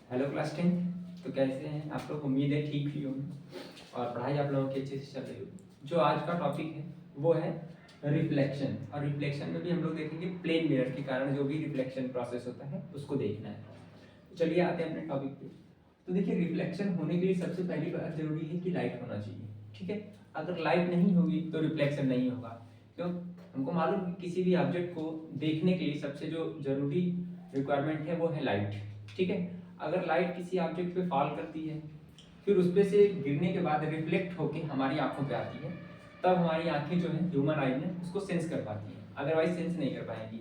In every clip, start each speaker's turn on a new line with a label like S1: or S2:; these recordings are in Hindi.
S1: Hello class 10। तो कैसे हैं आप लोग? उम्मीद है ठीक ही होंगे और पढ़ाई आप लोगों की अच्छे से चल रही होगी। जो आज का टॉपिक है वो है रिफ्लेक्शन, और रिफ्लेक्शन में भी हम लोग देखेंगे प्लेन मिरर के कारण जो भी रिफ्लेक्शन प्रोसेस होता है उसको देखना है। तो चलिए आते हैं अपने टॉपिक पे। तो देखिए, रिफ्लेक्शन होने के लिए सबसे पहली बात जरूरी है कि लाइट होना चाहिए। ठीक है, अगर लाइट नहीं होगी तो रिफ्लेक्शन नहीं होगा। क्यों? हमको मालूम है किसी भी ऑब्जेक्ट को देखने के लिए सबसे जो जरूरी रिक्वायरमेंट है वो है लाइट। ठीक है, अगर लाइट किसी ऑब्जेक्ट पे फॉल करती है, फिर उस पे से गिरने के बाद रिफ्लेक्ट होके हमारी आंखों पे आती है, तब हमारी आंखें जो है ह्यूमन आई में उसको सेंस कर पाती है, अदरवाइज सेंस नहीं कर पाएंगी।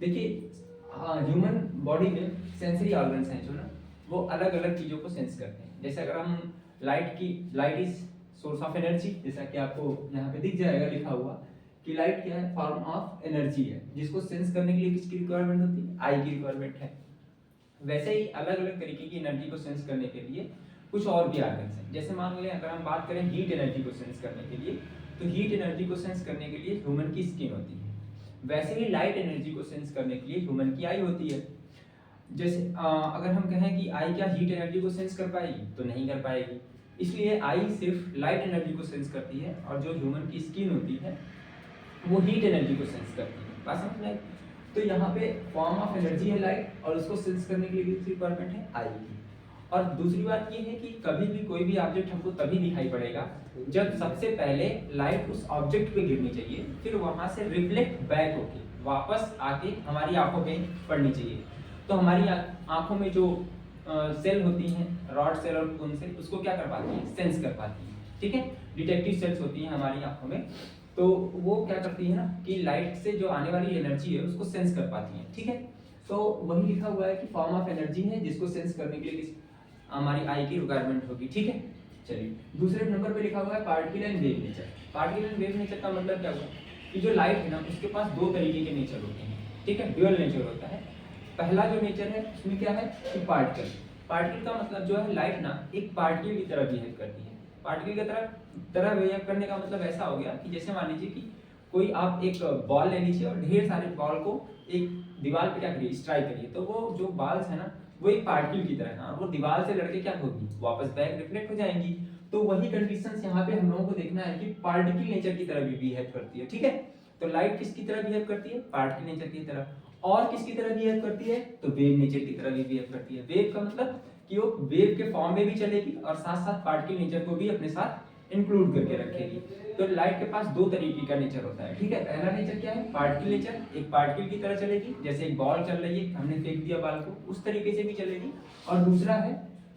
S1: देखिए, ह्यूमन बॉडी में सेंसरी ऑर्गन्स हैं जो ना, वो अलग अलग चीज़ों को सेंस करते हैं। जैसे अगर हम light is source of energy, जैसा कि आपको यहाँ पे दिख जाएगा लिखा हुआ कि लाइट क्या है, फॉर्म ऑफ एनर्जी है, जिसको सेंस करने के लिए किसकी रिक्वायरमेंट होती है? आई की रिक्वायरमेंट है। वैसे ही अलग अलग तरीके की एनर्जी को सेंस करने के लिए कुछ और भी ऑर्गन्स हैं। जैसे मान लें अगर हम बात करें हीट एनर्जी को सेंस करने के लिए, तो हीट एनर्जी को सेंस करने के लिए ह्यूमन की स्किन होती है। वैसे ही लाइट एनर्जी को सेंस करने के लिए ह्यूमन की आई होती है। जैसे अगर हम कहें कि आई क्या हीट एनर्जी को सेंस कर पाएगी? तो नहीं कर पाएगी। इसलिए आई सिर्फ लाइट एनर्जी को सेंस करती है, और जो ह्यूमन की स्किन होती है वो हीट एनर्जी को सेंस करती है। बात समझ में आई? तो यहाँ पे फॉर्म ऑफ एनर्जी है लाइट, और उसको सेंस करने के लिए किसकी रिक्वायरमेंट है? आई की। और दूसरी बात ये है कि कभी भी कोई भी ऑब्जेक्ट हमको तभी दिखाई पड़ेगा जब सबसे पहले लाइट उस ऑब्जेक्ट पे गिरनी चाहिए, फिर वहां से रिफ्लेक्ट बैक होके वापस आके हमारी आंखों पे पड़नी चाहिए। तो हमारी आंखों में जो सेल होती हैं, रॉड सेल और कोन सेल, उसको क्या कर पाती है? सेंस कर पाती है। ठीक है, डिटेक्टिव सेल्स होती हैं हमारी आंखों में, तो वो क्या करती है ना कि लाइट से जो आने वाली एनर्जी है उसको सेंस कर पाती है। ठीक है, तो वही लिखा हुआ है कि फॉर्म ऑफ एनर्जी है जिसको सेंस करने के लिए हमारी आई की रिक्वायरमेंट होगी। ठीक है, चलिए दूसरे नंबर पे लिखा हुआ है particle and wave nature. Particle and wave nature का मतलब क्या हुआ कि जो लाइट है ना उसके पास दो तरीके के नेचर होते हैं। ठीक है, ड्यूअल नेचर होता है। पहला जो नेचर है उसमें क्या है कि पार्टिकल। पार्टिकल का मतलब जो है लाइट ना एक पार्टिकल की तरह बिहेव करती है। पार्टिकल की तरह बिहेव करने का मतलब ऐसा हो गया कि जैसे मान लीजिए कि कोई आप एक बॉल ले लीजिए और ढेर सारे बॉल को एक दीवार पे क्या करिए? स्ट्राइक करिए, तो वो जो बॉल्स है ना वो एक पार्टिकल की तरह है, वो दीवार से लड़के क्या होगी? वापस बैक रिफ्लेक्ट हो जाएंगी। तो वही कंडीशंस यहाँ पे हम लोगों को देखना है कि पार्टिकल नेचर की तरह भी बिहेव करती है। ठीक है, तो लाइट किसकी तरह बिहेव करती है? पार्टिकल नेचर की तरह। और किसकी तरह बिहेव करती है? तो वेव नेचर की तरह भी बिहेव करती है। वेव का मतलब कि वो वेव के फॉर्म में भी चलेगी और साथ साथ पार्टिकल नेचर को भी अपने साथ इंक्लूड करके रखेगी। तो लाइट के पास दो तरीके का नेचर होता है। ठीक है, पहला नेचर क्या है? पार्टिकल नेचर, एक पार्टिकल की तरह चलेगी, जैसे एक बॉल चल रही है, हमने फेंक दिया बॉल को, उस तरीके से भी चलेगी। और दूसरा है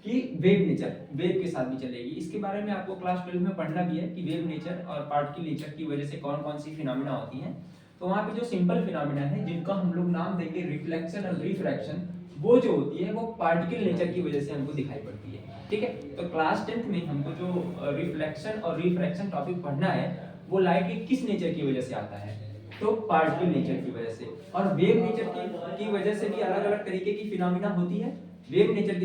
S1: कि वेव नेचर, वेव के साथ भी चलेगी। इसके बारे में आपको क्लास 12 में पढ़ना भी है कि वेव नेचर और पार्टिकल नेचर की वजह से कौन कौन सी फिनोमिना होती हैं। तो वहाँ पे जो सिंपल फिनोमिना है जिनका हम लोग नाम देंगे रिफ्लेक्शन और रिफ्रैक्शन, वो जो होती है वो पार्टिकल नेचर की वजह से हमको दिखाई पड़ती है। ठीक है, तो क्लास 10th में हमको जो रिफ्लेक्शन और रिफ्रैक्शन टॉपिक पढ़ना है वो लाइट के किस नेचर की वजह से आता है? तो पार्टिकल नेचर की वजह से। और वेव नेचर की वजह से भी अलग अलग तरीके की फिनोमिना होती है। वेव नेचर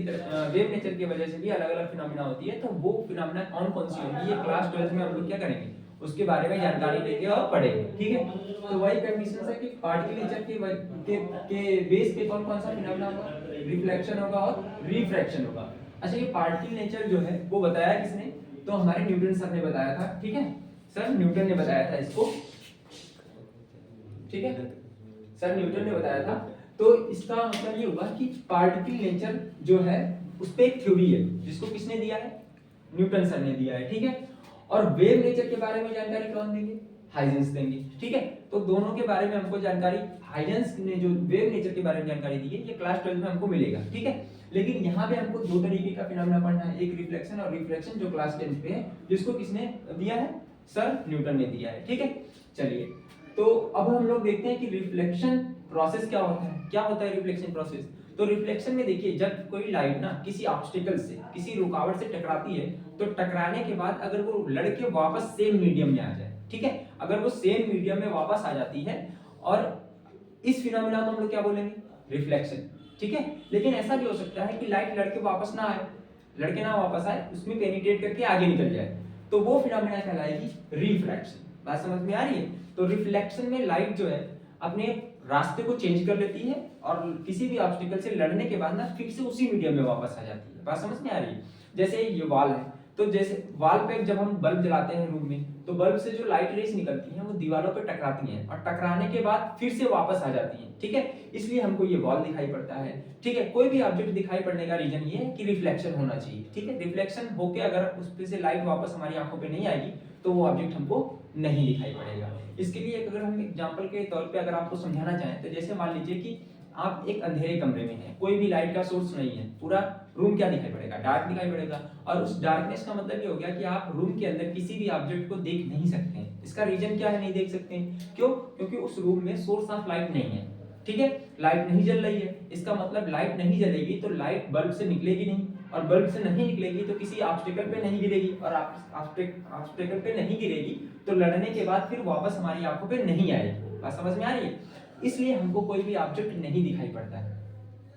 S1: की वजह से भी अलग अलग फिनोमिना होती है। तो वो फिनोमिना कौन कौन सी होंगी ये क्लास 12th में हम लोग क्या करेंगे? उसके बारे में जानकारी लेंगे और पढ़ेंगे। ठीक है, तो वही कंडीशन है कि पार्टिकल नेचर के बेस पे कौन कौन सा फिनोमेना होगा? रिफ्लेक्शन होगा और रिफ्रैक्शन होगा। अच्छा, ये पार्टिकल नेचर जो है वो बताया किसने? तो हमारे न्यूटन सर ने बताया था। ठीक है, सर न्यूटन ने बताया था इसको। ठीक है, सर न्यूटन ने बताया था। तो इसका मतलब ये हुआ कि पार्टिकल नेचर जो है उस पे एक थ्योरी है जिसको किसने दिया है? न्यूटन सर ने दिया है। ठीक है, और वेव नेचर के बारे में जानकारी कौन देंगे? हाइजेंस देंगे। ठीक है, तो दोनों के बारे में हमको जानकारी, हाइजेंस ने जो वेव नेचर के बारे में जानकारी दी है ये क्लास 12 में हमको मिलेगा। ठीक है, लेकिन यहाँ पे हमको दो तरीके का फिनोमेना पढ़ना है, एक रिफ्लेक्शन और रिफ्रैक्शन, जो क्लास 10 पे है, जिसको किसने दिया है? सर न्यूटन ने दिया है। ठीक है, चलिए तो अब हम लोग देखते हैं कि रिफ्लेक्शन प्रोसेस क्या होता है। क्या होता है रिफ्लेक्शन प्रोसेस? तो रिफ्लेक्शन में देखिए, जब कोई लाइट ना किसी ऑब्स्टिकल से, किसी रुकावट से टकराती है, तो टकराने के बाद अगर वो लड़के वापस सेम मीडियम में आ जाए, ठीक है, अगर वो सेम मीडियम में वापस आ जाती है, और इस फिनोमेना को हम लोग क्या बोलेंगे? रिफ्लेक्शन। ठीक है, लेकिन ऐसा भी हो सकता है कि लाइट लड़के वापस ना आए, लड़के ना वापस आए, उसमें पेनिट्रेट करके आगे निकल जाए, तो वो फिनोमेना कहलाएगी रिफ्रैक्शन। बात समझ में आ रही है? तो रिफ्लेक्शन में लाइट जो है अपने रास्ते को चेंज कर लेती है और किसी भी ऑब्स्टिकल से लड़ने के बाद ना फिर से उसी मीडियम में वापस आ जाती है। बात समझ में आ रही है? जैसे ये वॉल है, तो जैसे वॉल पे जब हम बल्ब जलाते हैं रूम में, तो बल्ब से जो लाइट रेस निकलती हैं वो दीवारों पे टकराती हैं और टकराने के बाद फिर से वापस आ जाती हैं, ठीक है। इसलिए हमको ये वॉल दिखाई पड़ता है, ठीक है। कोई भी ऑब्जेक्ट दिखाई पड़ने का रीजन ये है कि रिफ्लेक्शन होना चाहिए, ठीक है। रिफ्लेक्शन होके अगर उस पे से लाइट वापस हमारी आंखों पे नहीं आएगी तो वो ऑब्जेक्ट हमको नहीं दिखाई पड़ेगा। इसके लिए अगर हम एग्जांपल के तौर पे अगर आपको समझाना चाहें तो जैसे मान लीजिए कि आप एक अंधेरे कमरे में हैं, कोई भी लाइट का सोर्स नहीं है, पूरा रूम क्या दिखाई पड़ेगा? डार्क दिखाई पड़ेगा। और उस डार्कनेस का मतलब ये हो गया कि आप रूम के अंदर किसी भी ऑब्जेक्ट को देख नहीं सकते हैं। इसका रीजन क्या है नहीं देख सकते हैं? क्यों? क्योंकि उस रूम में सोर्स ऑफ लाइट नहीं है, ठीक है। लाइट नहीं जल रही है, इसका मतलब लाइट नहीं जलेगी तो लाइट बल्ब से निकलेगी नहीं, और बल्ब से नहीं निकलेगी तो किसी ऑब्स्टिकल पे नहीं गिरेगी, और ऑब्स्टिकल पे नहीं गिरेगी तो लड़ने के बाद फिर वापस हमारी आंखों पे नहीं आएगी। बात समझ में आ रही है? इसलिए हमको कोई भी ऑब्जेक्ट नहीं दिखाई पड़ता है,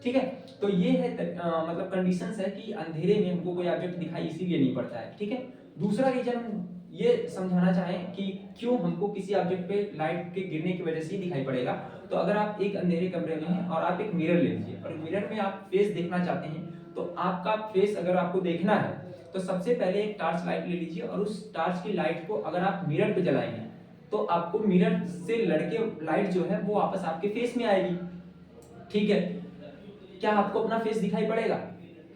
S1: ठीक है। तो ये है मतलब कंडीशंस है कि अंधेरे में हमको कोई ऑब्जेक्ट दिखाई इसीलिए नहीं पड़ता है, ठीक है। दूसरा रीजन ये समझाना चाहें कि क्यों हमको किसी ऑब्जेक्ट पे लाइट के गिरने की वजह से ही दिखाई पड़ेगा। तो अगर आप एक अंधेरे कमरे में हैं और आप एक मिरर ले लीजिए और मिरर में आप फेस देखना चाहते हैं, तो आपका फेस अगर आपको देखना है तो सबसे पहले एक टार्च लाइट ले लीजिए और उस टार्च की लाइट को अगर आप मिरर पे जलाएंगे तो आपको मिरर से लड़के लाइट जो है वो वापस आपके फेस में आएगी, ठीक है। क्या आपको अपना फेस दिखाई पड़ेगा?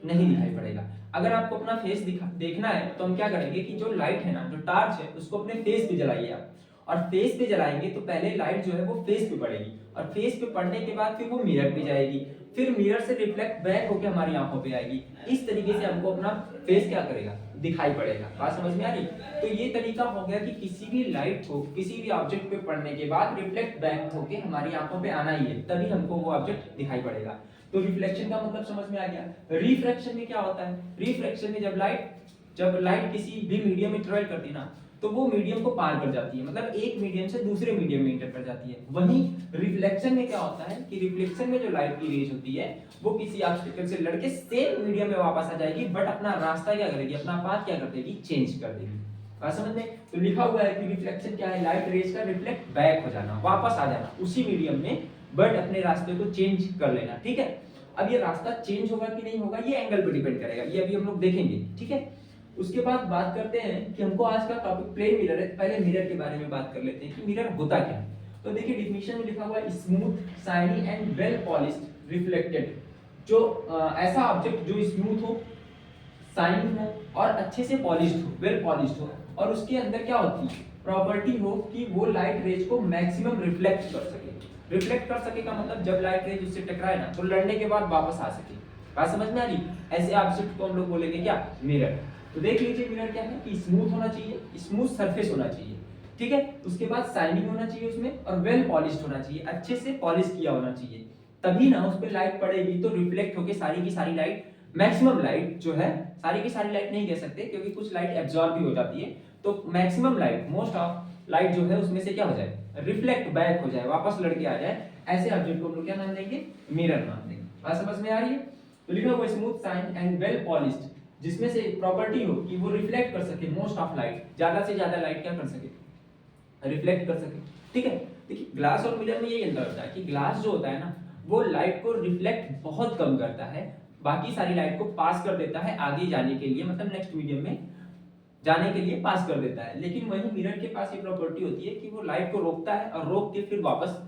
S1: नहीं दिखाई पड़ेगा। अगर आपको अपना फेस देखना है तो हम क्या करेंगे कि जो लाइट है ना, जो टार्च है, उसको अपने फेस पे जलाइए आप, और फेस पे जलाएंगे तो पहले लाइट जो है वो फेस पे पड़ेगी, और फेस पे पड़ने के बाद फिर वो मिरर पे जाएगी, फिर मिरर से रिफ्लेक्ट बैक होकर हमारी आंखों पे आएगी। इस तरीके से हमको अपना फेस क्या करेगा? दिखाई पड़ेगा। बात समझ में आ रही? तो ये तरीका हो गया कि किसी भी लाइट को किसी भी ऑब्जेक्ट पे पड़ने के बाद रिफ्लेक्ट बैक होके हमारी आंखों पे आना ही है, तभी हमको वो ऑब्जेक्ट दिखाई पड़ेगा। तो रिफ्लेक्शन का मतलब समझ में आ गया। रिफ्रैक्शन में क्या होता है? रिफ्रैक्शन में जब लाइट किसी भी मीडियम में ट्रेवल करती है ना, तो वो मीडियम को पार कर जाती है, मतलब एक मीडियम से दूसरे मीडियम में इंटर कर जाती है। वहीं रिफ्लेक्शन में क्या होता है कि रिफ्लेक्शन में जो लाइट की रेज होती है वो किसी ऑब्स्टिकल से लड़के सेम मीडियम में वापस आ जाएगी, बट अपना रास्ता क्या करेगी? अपना पाथ क्या कर देगी? चेंज कर देगी। बात समझ में? तो लिखा हुआ है कि रिफ्लेक्शन क्या है? लाइट रेज का रिफ्लेक्ट बैक हो जाना, वापस आ जाना उसी मीडियम में, बट अपने रास्ते को चेंज कर लेना, ठीक है। अब ये रास्ता चेंज होगा कि नहीं होगा ये एंगल पे डिपेंड करेगा, ये अभी हम लोग देखेंगे, ठीक है। उसके बाद बात करते हैं कि हमको आज का टॉपिक प्लेन मिरर है। पहले मिरर के बारे में बात कर लेते हैं कि मिरर होता क्या है। तो देखिए डेफिनेशन में लिखा हुआ है smooth, shiny and well polished reflected, जो ऐसा ऑब्जेक्ट जो स्मूथ हो, शाइन हो और अच्छे से पॉलिश्ड हो, वेल पॉलिश्ड हो, और उसके अंदर क्या होती है? प्रॉपर्टी हो कि वो लाइट रेज को मैक्सिमम रिफ्लेक्ट कर सके। रिफ्लेक्ट कर सके का मतलब जब लाइट रेज उससे टकराए ना तो लड़ने के बाद वापस आ सके। बात समझ में आ रही? ऐसे ऑब्जेक्ट को हम लोग बोलेंगे क्या? मिरर। तो देख लीजिए मिरर क्या है कि स्मूथ होना चाहिए, स्मूथ सरफेस होना चाहिए, ठीक है। उसके बाद शाइनिंग होना चाहिए उसमें, और वेल पॉलिश्ड होना चाहिए, अच्छे से पॉलिश किया होना चाहिए, तभी ना उस पर लाइट पड़ेगी तो रिफ्लेक्ट होके सारी की सारी लाइट, मैक्सिमम लाइट जो है, सारी की सारी लाइट नहीं कह सकते क्योंकि कुछ लाइट एब्जॉर्ब भी हो जाती है, तो maximum light, most of light जो है उसमें से क्या हो जाए? रिफ्लेक्ट बैक हो जाए, वापस लड़के आ जाए। ऐसे ऑब्जेक्ट को हम लोग क्या नाम देंगे? मिरर नाम देंगे। बात समझ में आ रही है? तो लिखा हुआ smooth, shine and well polished, जिसमें से प्रॉपर्टी हो कि वो रिफ्लेक्ट कर सके मोस्ट ऑफ लाइट, ज्यादा से ज्यादा लाइट क्या कर सके? रिफ्लेक्ट कर सके, ठीक है। देखिए ग्लास और मिरर में ये अंतर होता है कि ग्लास जो होता है ना वो लाइट को रिफ्लेक्ट बहुत कम करता है, बाकी सारी लाइट को पास कर देता है आगे जाने के लिए, मतलब नेक्स्ट मीडियम में जाने के लिए पास कर देता है। लेकिन वही मिरर के पास ये प्रॉपर्टी होती है कि वो लाइट को रोकता है और रोक के फिर वापस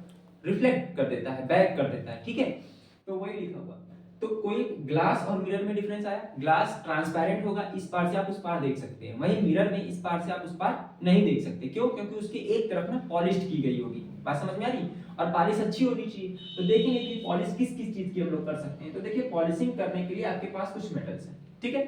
S1: रिफ्लेक्ट कर देता है, बैक कर देता है, ठीक है। तो वही लिखा हुआ। तो कोई ग्लास और मिरर में डिफरेंस आया? ग्लास ट्रांसपेरेंट होगा, इस पार से आप उस पार देख सकते हैं, वहीं मिरर में इस पार से आप उस पार नहीं देख सकते। क्यों? क्योंकि उसकी एक तरफ ना पॉलिश्ड की गई होगी। बात समझ में आ रही? और पॉलिश अच्छी होनी चाहिए। तो देखेंगे कि पॉलिश किस किस चीज की हम लोग कर सकते हैं। तो देखिए पॉलिशिंग करने के लिए आपके पास कुछ मेटल्स हैं, ठीक है।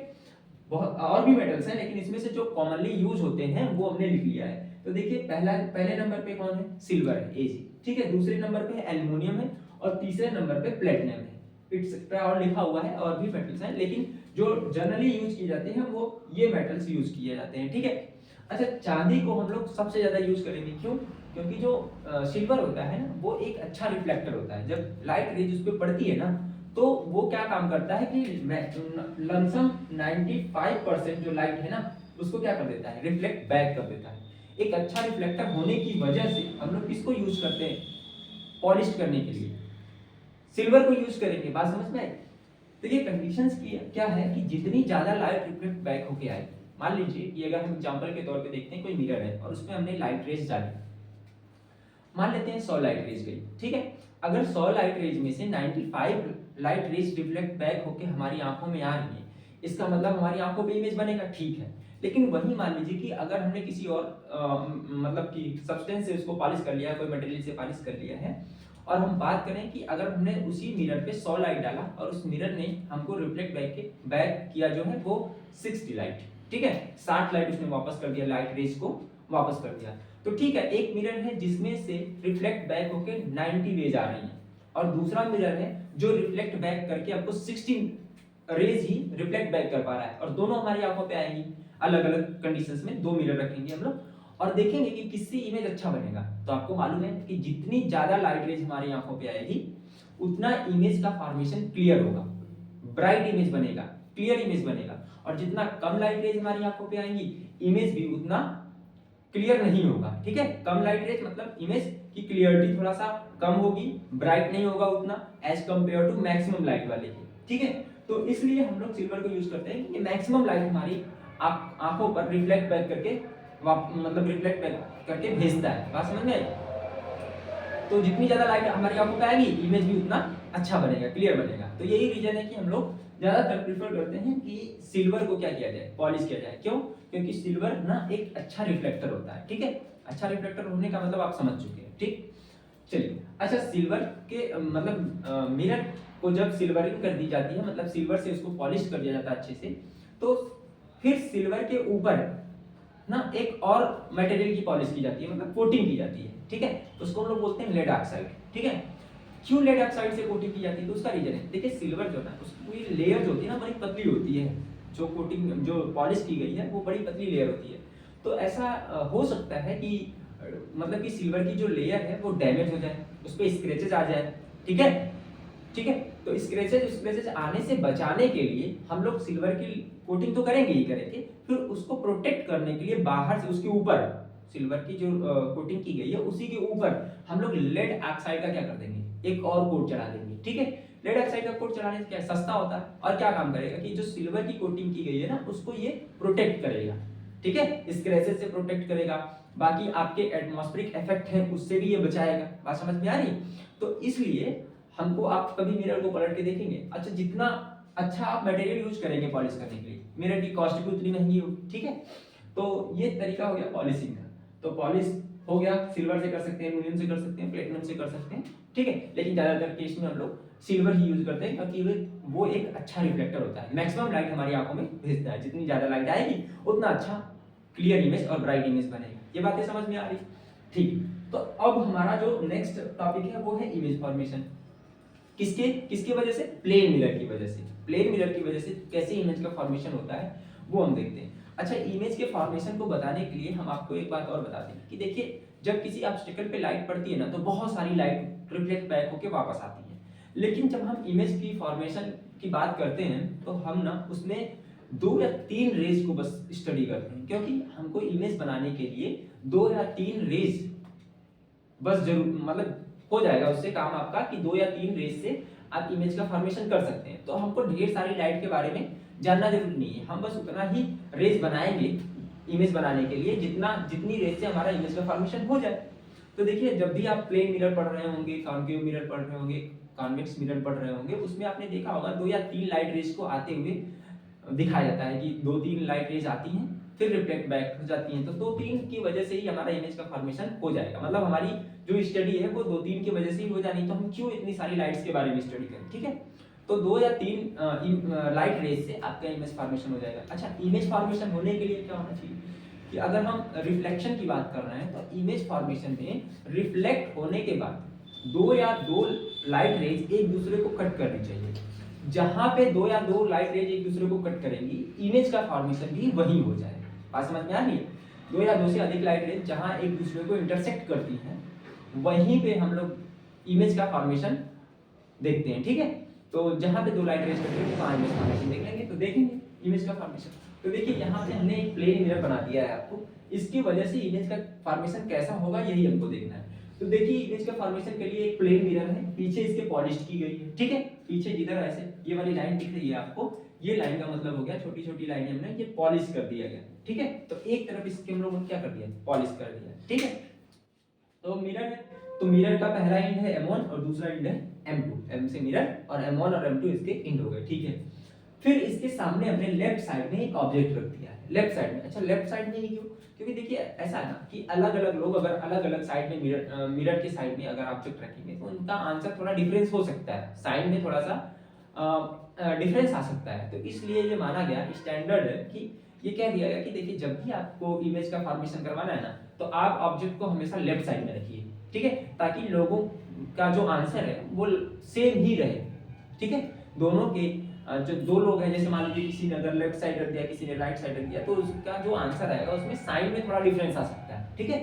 S1: बहुत और भी मेटल्स हैं, लेकिन इसमें से जो कॉमनली यूज होते हैं वो हमने लिख लिया है। तो देखिए पहले नंबर पे कौन है? सिल्वर है, Ag, ठीक है। दूसरे नंबर पे एल्युमिनियम है और तीसरे नंबर पे प्लेटिनम है। इट्स पे और लिखा हुआ है और भी मेटल्स हैं, लेकिन जो जनरली यूज किए जाते हैं वो ये मेटल्स यूज किए जाते हैं, ठीक है। अच्छा, चांदी को हम लोग सबसे ज्यादा यूज करेंगे, क्यों? क्योंकि जो सिल्वर होता है ना वो एक अच्छा रिफ्लेक्टर होता है। जब लाइट रेज उस पर पड़ती है ना तो वो क्या काम करता है कि लमसम 95% जो लाइट है ना उसको क्या कर देता है? रिफ्लेक्ट बैक कर देता है। एक अच्छा रिफ्लेक्टर होने की वजह से हम लोग किसको यूज करते हैं? पॉलिश करने के लिए सिल्वर को यूज करेंगे। बात समझ में आई? देखिए कंडीशंस की क्या है कि जितनी ज्यादा लाइट रिफ्लेक्ट बैक होके आए, मान लीजिए कि अगर हम एग्जांपल के तौर पे देखते हैं कोई मिरर है और उसमें हमने लाइट रेज डाली, मान लेते हैं 100 लाइट रेज गई, ठीक है। अगर 100 लाइट रेज में से 95 लाइट रेज रिफ्लेक्ट बैक होके हमारी आंखों में आ रही है, इसका मतलब हमारी आंखों पे इमेज बनेगा, ठीक है। लेकिन वही मान लीजिए कि अगर हमने किसी और मतलब कि सब्सटेंस से उसको पॉलिश कर लिया है, कोई मटेरियल से पॉलिश कर लिया है, और हम बात करें कि अगर हमने उसी मिरर पे 100 लाइट डाला और उस मिरर ने हमको रिफ्लेक्ट बैक किया जो है वो 60 लाइट, ठीक है, 60 लाइट उसने वापस कर दिया, लाइट रेज को वापस कर दिया, तो ठीक है। एक मिरर है जिसमें से रिफ्लेक्ट बैक होके 90 रेज आ रही है और दूसरा मिरर है जो रिफ्लेक्ट बैक करके आपको 60 रेज ही रिफ्लेक्ट बैक कर पा रहा है, और दोनों हमारी आंखों पे आएंगी। अलग अलग कंडीशंस में दो मिरर रखेंगे हम लोग और देखेंगे कि किससे इमेज अच्छा बनेगा। तो आपको मालूम है कि जितनी ज्यादा लाइट रेज हमारी आंखों पे आएगी उतना इमेज का फॉर्मेशन क्लियर होगा, ब्राइट इमेज बनेगा, क्लियर इमेज बनेगा, और जितना कम लाइट रेज हमारी आंखों पे आएंगी इमेज भी उतना क्लियर नहीं होगा, ठीक है। कम लाइट रेज मतलब इमेज की क्लियरिटी थोड़ा सा कम होगी, ब्राइट नहीं होगा उतना as compare to maximum light वाले की, ठीक है। तो इसलिए हम लोग सिल्वर को यूज करते हैं कि मैक्सिमम लाइट हमारी आंखों पर रिफ्लेक्ट बैक करके मतलब रिफ्लेक्ट करके भेजता है। बात समझ में आई? तो जितनी ज्यादा लाइट हमारी आंखों पे आएगी इमेज भी उतना अच्छा बनेगा, क्लियर बनेगा। तो यही रीजन है कि हम लोग ज्यादातर प्रेफर करते हैं कि सिल्वर को क्या किया जाए, पॉलिश किया जाए। क्यों? क्योंकि सिल्वर ना एक अच्छा रिफ्लेक्टर होता है, ठीक है। अच्छा रिफ्लेक्टर होने का मतलब आप समझ चुके हैं, ठीक। चलिए, अच्छा सिल्वर के मतलब मिरर को जब सिल्वरिंग कर दी जाती है, मतलब सिल्वर से उसको पॉलिश कर दिया जाता है अच्छे से, तो फिर सिल्वर के ऊपर ना एक और मटेरियल की पॉलिश की जाती है, मतलब कोटिंग की जाती है, ठीक है। उसको हम लोग बोलते हैं लेड ऑक्साइड, ठीक है। क्यों लेड ऑक्साइड से कोटिंग की जाती है? तो उसका रीजन है, देखिए सिल्वर जो है ना उसकी लेयर जो होती है ना बड़ी पतली होती है, जो कोटिंग जो पॉलिश की गई है वो बड़ी पतली लेयर होती है। तो ऐसा हो सकता है कि मतलब कि सिल्वर की जो लेयर है वो डैमेज हो जाए, उस पर स्क्रैचेस आ जाए, ठीक है, ठीक है। तो स्क्रैचेस आने से बचाने के लिए हम लोग सिल्वर की कोटिंग तो करेंगे ही करेंगे, फिर उसको प्रोटेक्ट करने के लिए बाहर से उसके ऊपर सिल्वर की जो कोटिंग की गई है उसी के ऊपर हम लोग लेड ऑक्साइड का क्या कर देंगे, एक और कोट चढ़ा देंगे, ठीक है। लेड ऑक्साइड का कोट चढ़ाने से क्या सस्ता होता है और क्या काम करेगा कि जो सिल्वर की कोटिंग की गई है ना उसको ये प्रोटेक्ट करेगा, ठीक है, स्क्रैचेस से प्रोटेक्ट करेगा, बाकी आपके एटमॉस्फेरिक इफेक्ट है उससे भी ये बचाएगा। बात समझ में आ रही? तो इसलिए हमको आप कभी मिरर को पलट के देखेंगे, अच्छा जितना अच्छा आप मटेरियल यूज करेंगे पॉलिश करने के लिए, मिरर की कॉस्ट भी उतनी महंगी होगी, ठीक है। तो ये तरीका हो गया पॉलिशिंग का। तो पॉलिश हो गया, सिल्वर से कर सकते हैं, एल्युमिनियम से कर सकते हैं, प्लेटिनम से कर सकते हैं, ठीक है। लेकिन ज्यादातर केस में हम लोग सिल्वर ही यूज करते हैं क्योंकि वो एक अच्छा रिफ्लेक्टर होता है, मैक्सिमम लाइट हमारी आंखों में भेजता है, जितनी ज्यादा लाइट आएगी उतना अच्छा क्लियर इमेज और ब्राइट इमेज बनेगा। ये बातें समझ में आ रही? ठीक। तो अब हमारा जो नेक्स्ट टॉपिक है वो है इमेज फॉर्मेशन। किसके किसके वजह से? प्लेन मिरर की वजह से। प्लेन मिरर की वजह से कैसे इमेज का फॉर्मेशन होता है वो हम देखते हैं। अच्छा, इमेज के फॉर्मेशन को बताने के लिए हम आपको एक बात और बता दें कि देखिए जब किसी ऑब्स्टेकल पे लाइट पड़ती है ना तो बहुत सारी लाइट रिफ्लेक्ट बैक होकर वापस आती है, लेकिन जब हम इमेज की फॉर्मेशन की बात करते हैं तो हम ना उसमें 2 या 3 रेज को बस स्टडी करते हैं, क्योंकि हमको इमेज बनाने के लिए 2 या 3 रेज बस जरूर मतलब हो जाएगा उससे काम आपका कि 2 या 3 रेज से आप इमेज का फॉर्मेशन कर सकते हैं। तो हमको ढेर सारी लाइट के बारे में जानना जरूरी नहीं है, हम बस उतना ही रेज बनाएंगे इमेज बनाने के लिए जितनी रेज से हमारा इमेज का फॉर्मेशन हो जाए। तो देखिए जब भी आप प्लेन मिरर पढ़ रहे होंगे, कॉन्केव मिरर पढ़ रहे होंगे, कॉन्वेक्स मिरर पढ़ रहे होंगे, उसमें आपने देखा होगा 2 या 3 लाइट रेज को आते हुए दिखाया जाता है कि 2-3 लाइट रेज आती हैं फिर रिफ्लेक्ट बैक हो जाती हैं। तो 2-3 की वजह से ही हमारा इमेज का फॉर्मेशन हो जाएगा, मतलब हमारी जो स्टडी है वो 2-3 की वजह से ही हो जानी, तो हम क्यों इतनी सारी लाइट्स के बारे में स्टडी करें, ठीक है। तो 2 या 3 लाइट रेज से आपका इमेज फॉर्मेशन हो जाएगा। अच्छा, इमेज फॉर्मेशन होने के लिए क्या होना चाहिए कि अगर हम रिफ्लेक्शन की बात कर रहे हैं तो इमेज फॉर्मेशन में रिफ्लेक्ट होने के बाद 2 लाइट रेज एक दूसरे को कट करनी चाहिए। जहां पे 2 लाइट रेज एक दूसरे को कट करेंगी इमेज का फॉर्मेशन भी वही हो जाएगा। बात समझ में आ रही है? 2 या 2 से अधिक लाइट रेज जहां एक दूसरे को इंटरसेक्ट करती हैं वहीं पे हम लोग इमेज का फॉर्मेशन देखते हैं, ठीक है। तो जहां पे 2 लाइट रेज कट रही वहां इमेज फॉर्मेशन देख लेंगे, तो देखेंगे इमेज का फॉर्मेशन। तो देखिए यहाँ पे हमने एक प्लेन मिरर बना दिया है आपको, इसकी वजह से इमेज का फॉर्मेशन कैसा होगा यही हमको देखना है। तो देखिए इमेज का फॉर्मेशन के लिए एक प्लेन मिरर है, पीछे इसके पॉलिश की गई है, ठीक है। पीछे जिधर ऐसे ये वाली लाइन दिख रही है आपको, ये लाइन का मतलब हो गया छोटी छोटी लाइन हमने ये पॉलिश कर दिया गया, ठीक है। तो एक तरफ इसके हम लोगों ने क्या कर दिया, पॉलिश कर दिया, ठीक है। तो मिरर है, तो मिरर का पहला इंड है M1 और दूसरा इंड है M2, M से मिरर और M1 और M2 इसके इंड हो गए, ठीक है। फिर इसके सामने हमने लेफ्ट साइड में एक ऑब्जेक्ट रख दिया है, लेफ्ट साइड में। अच्छा लेफ्ट साइड में ही क्यों, क्योंकि देखिए ऐसा है ना कि अलग अलग लोग अगर अलग अलग साइड में मिरर के साइड में अगर ऑब्जेक्ट रखेंगे तो उनका आंसर थोड़ा डिफरेंस हो सकता है, साइड में थोड़ा सा डिफरेंस आ सकता है। तो इसलिए ये माना गया, स्टैंडर्ड है कि ये कह दिया गया कि देखिए जब भी आपको इमेज का फॉर्मेशन करवाना है ना तो आप ऑब्जेक्ट को हमेशा लेफ्ट साइड में रखिए, ठीक है, ताकि लोगों का जो आंसर है वो सेम ही रहे, ठीक है। दोनों के जो दो लोग हैं, जैसे मान लीजिए किसी ने अगर लेफ्ट साइड रख दिया, किसी ने राइट साइड रख दिया, तो उसका जो आंसर आएगा उसमें साइन में थोड़ा डिफरेंस आ सकता है, ठीक है।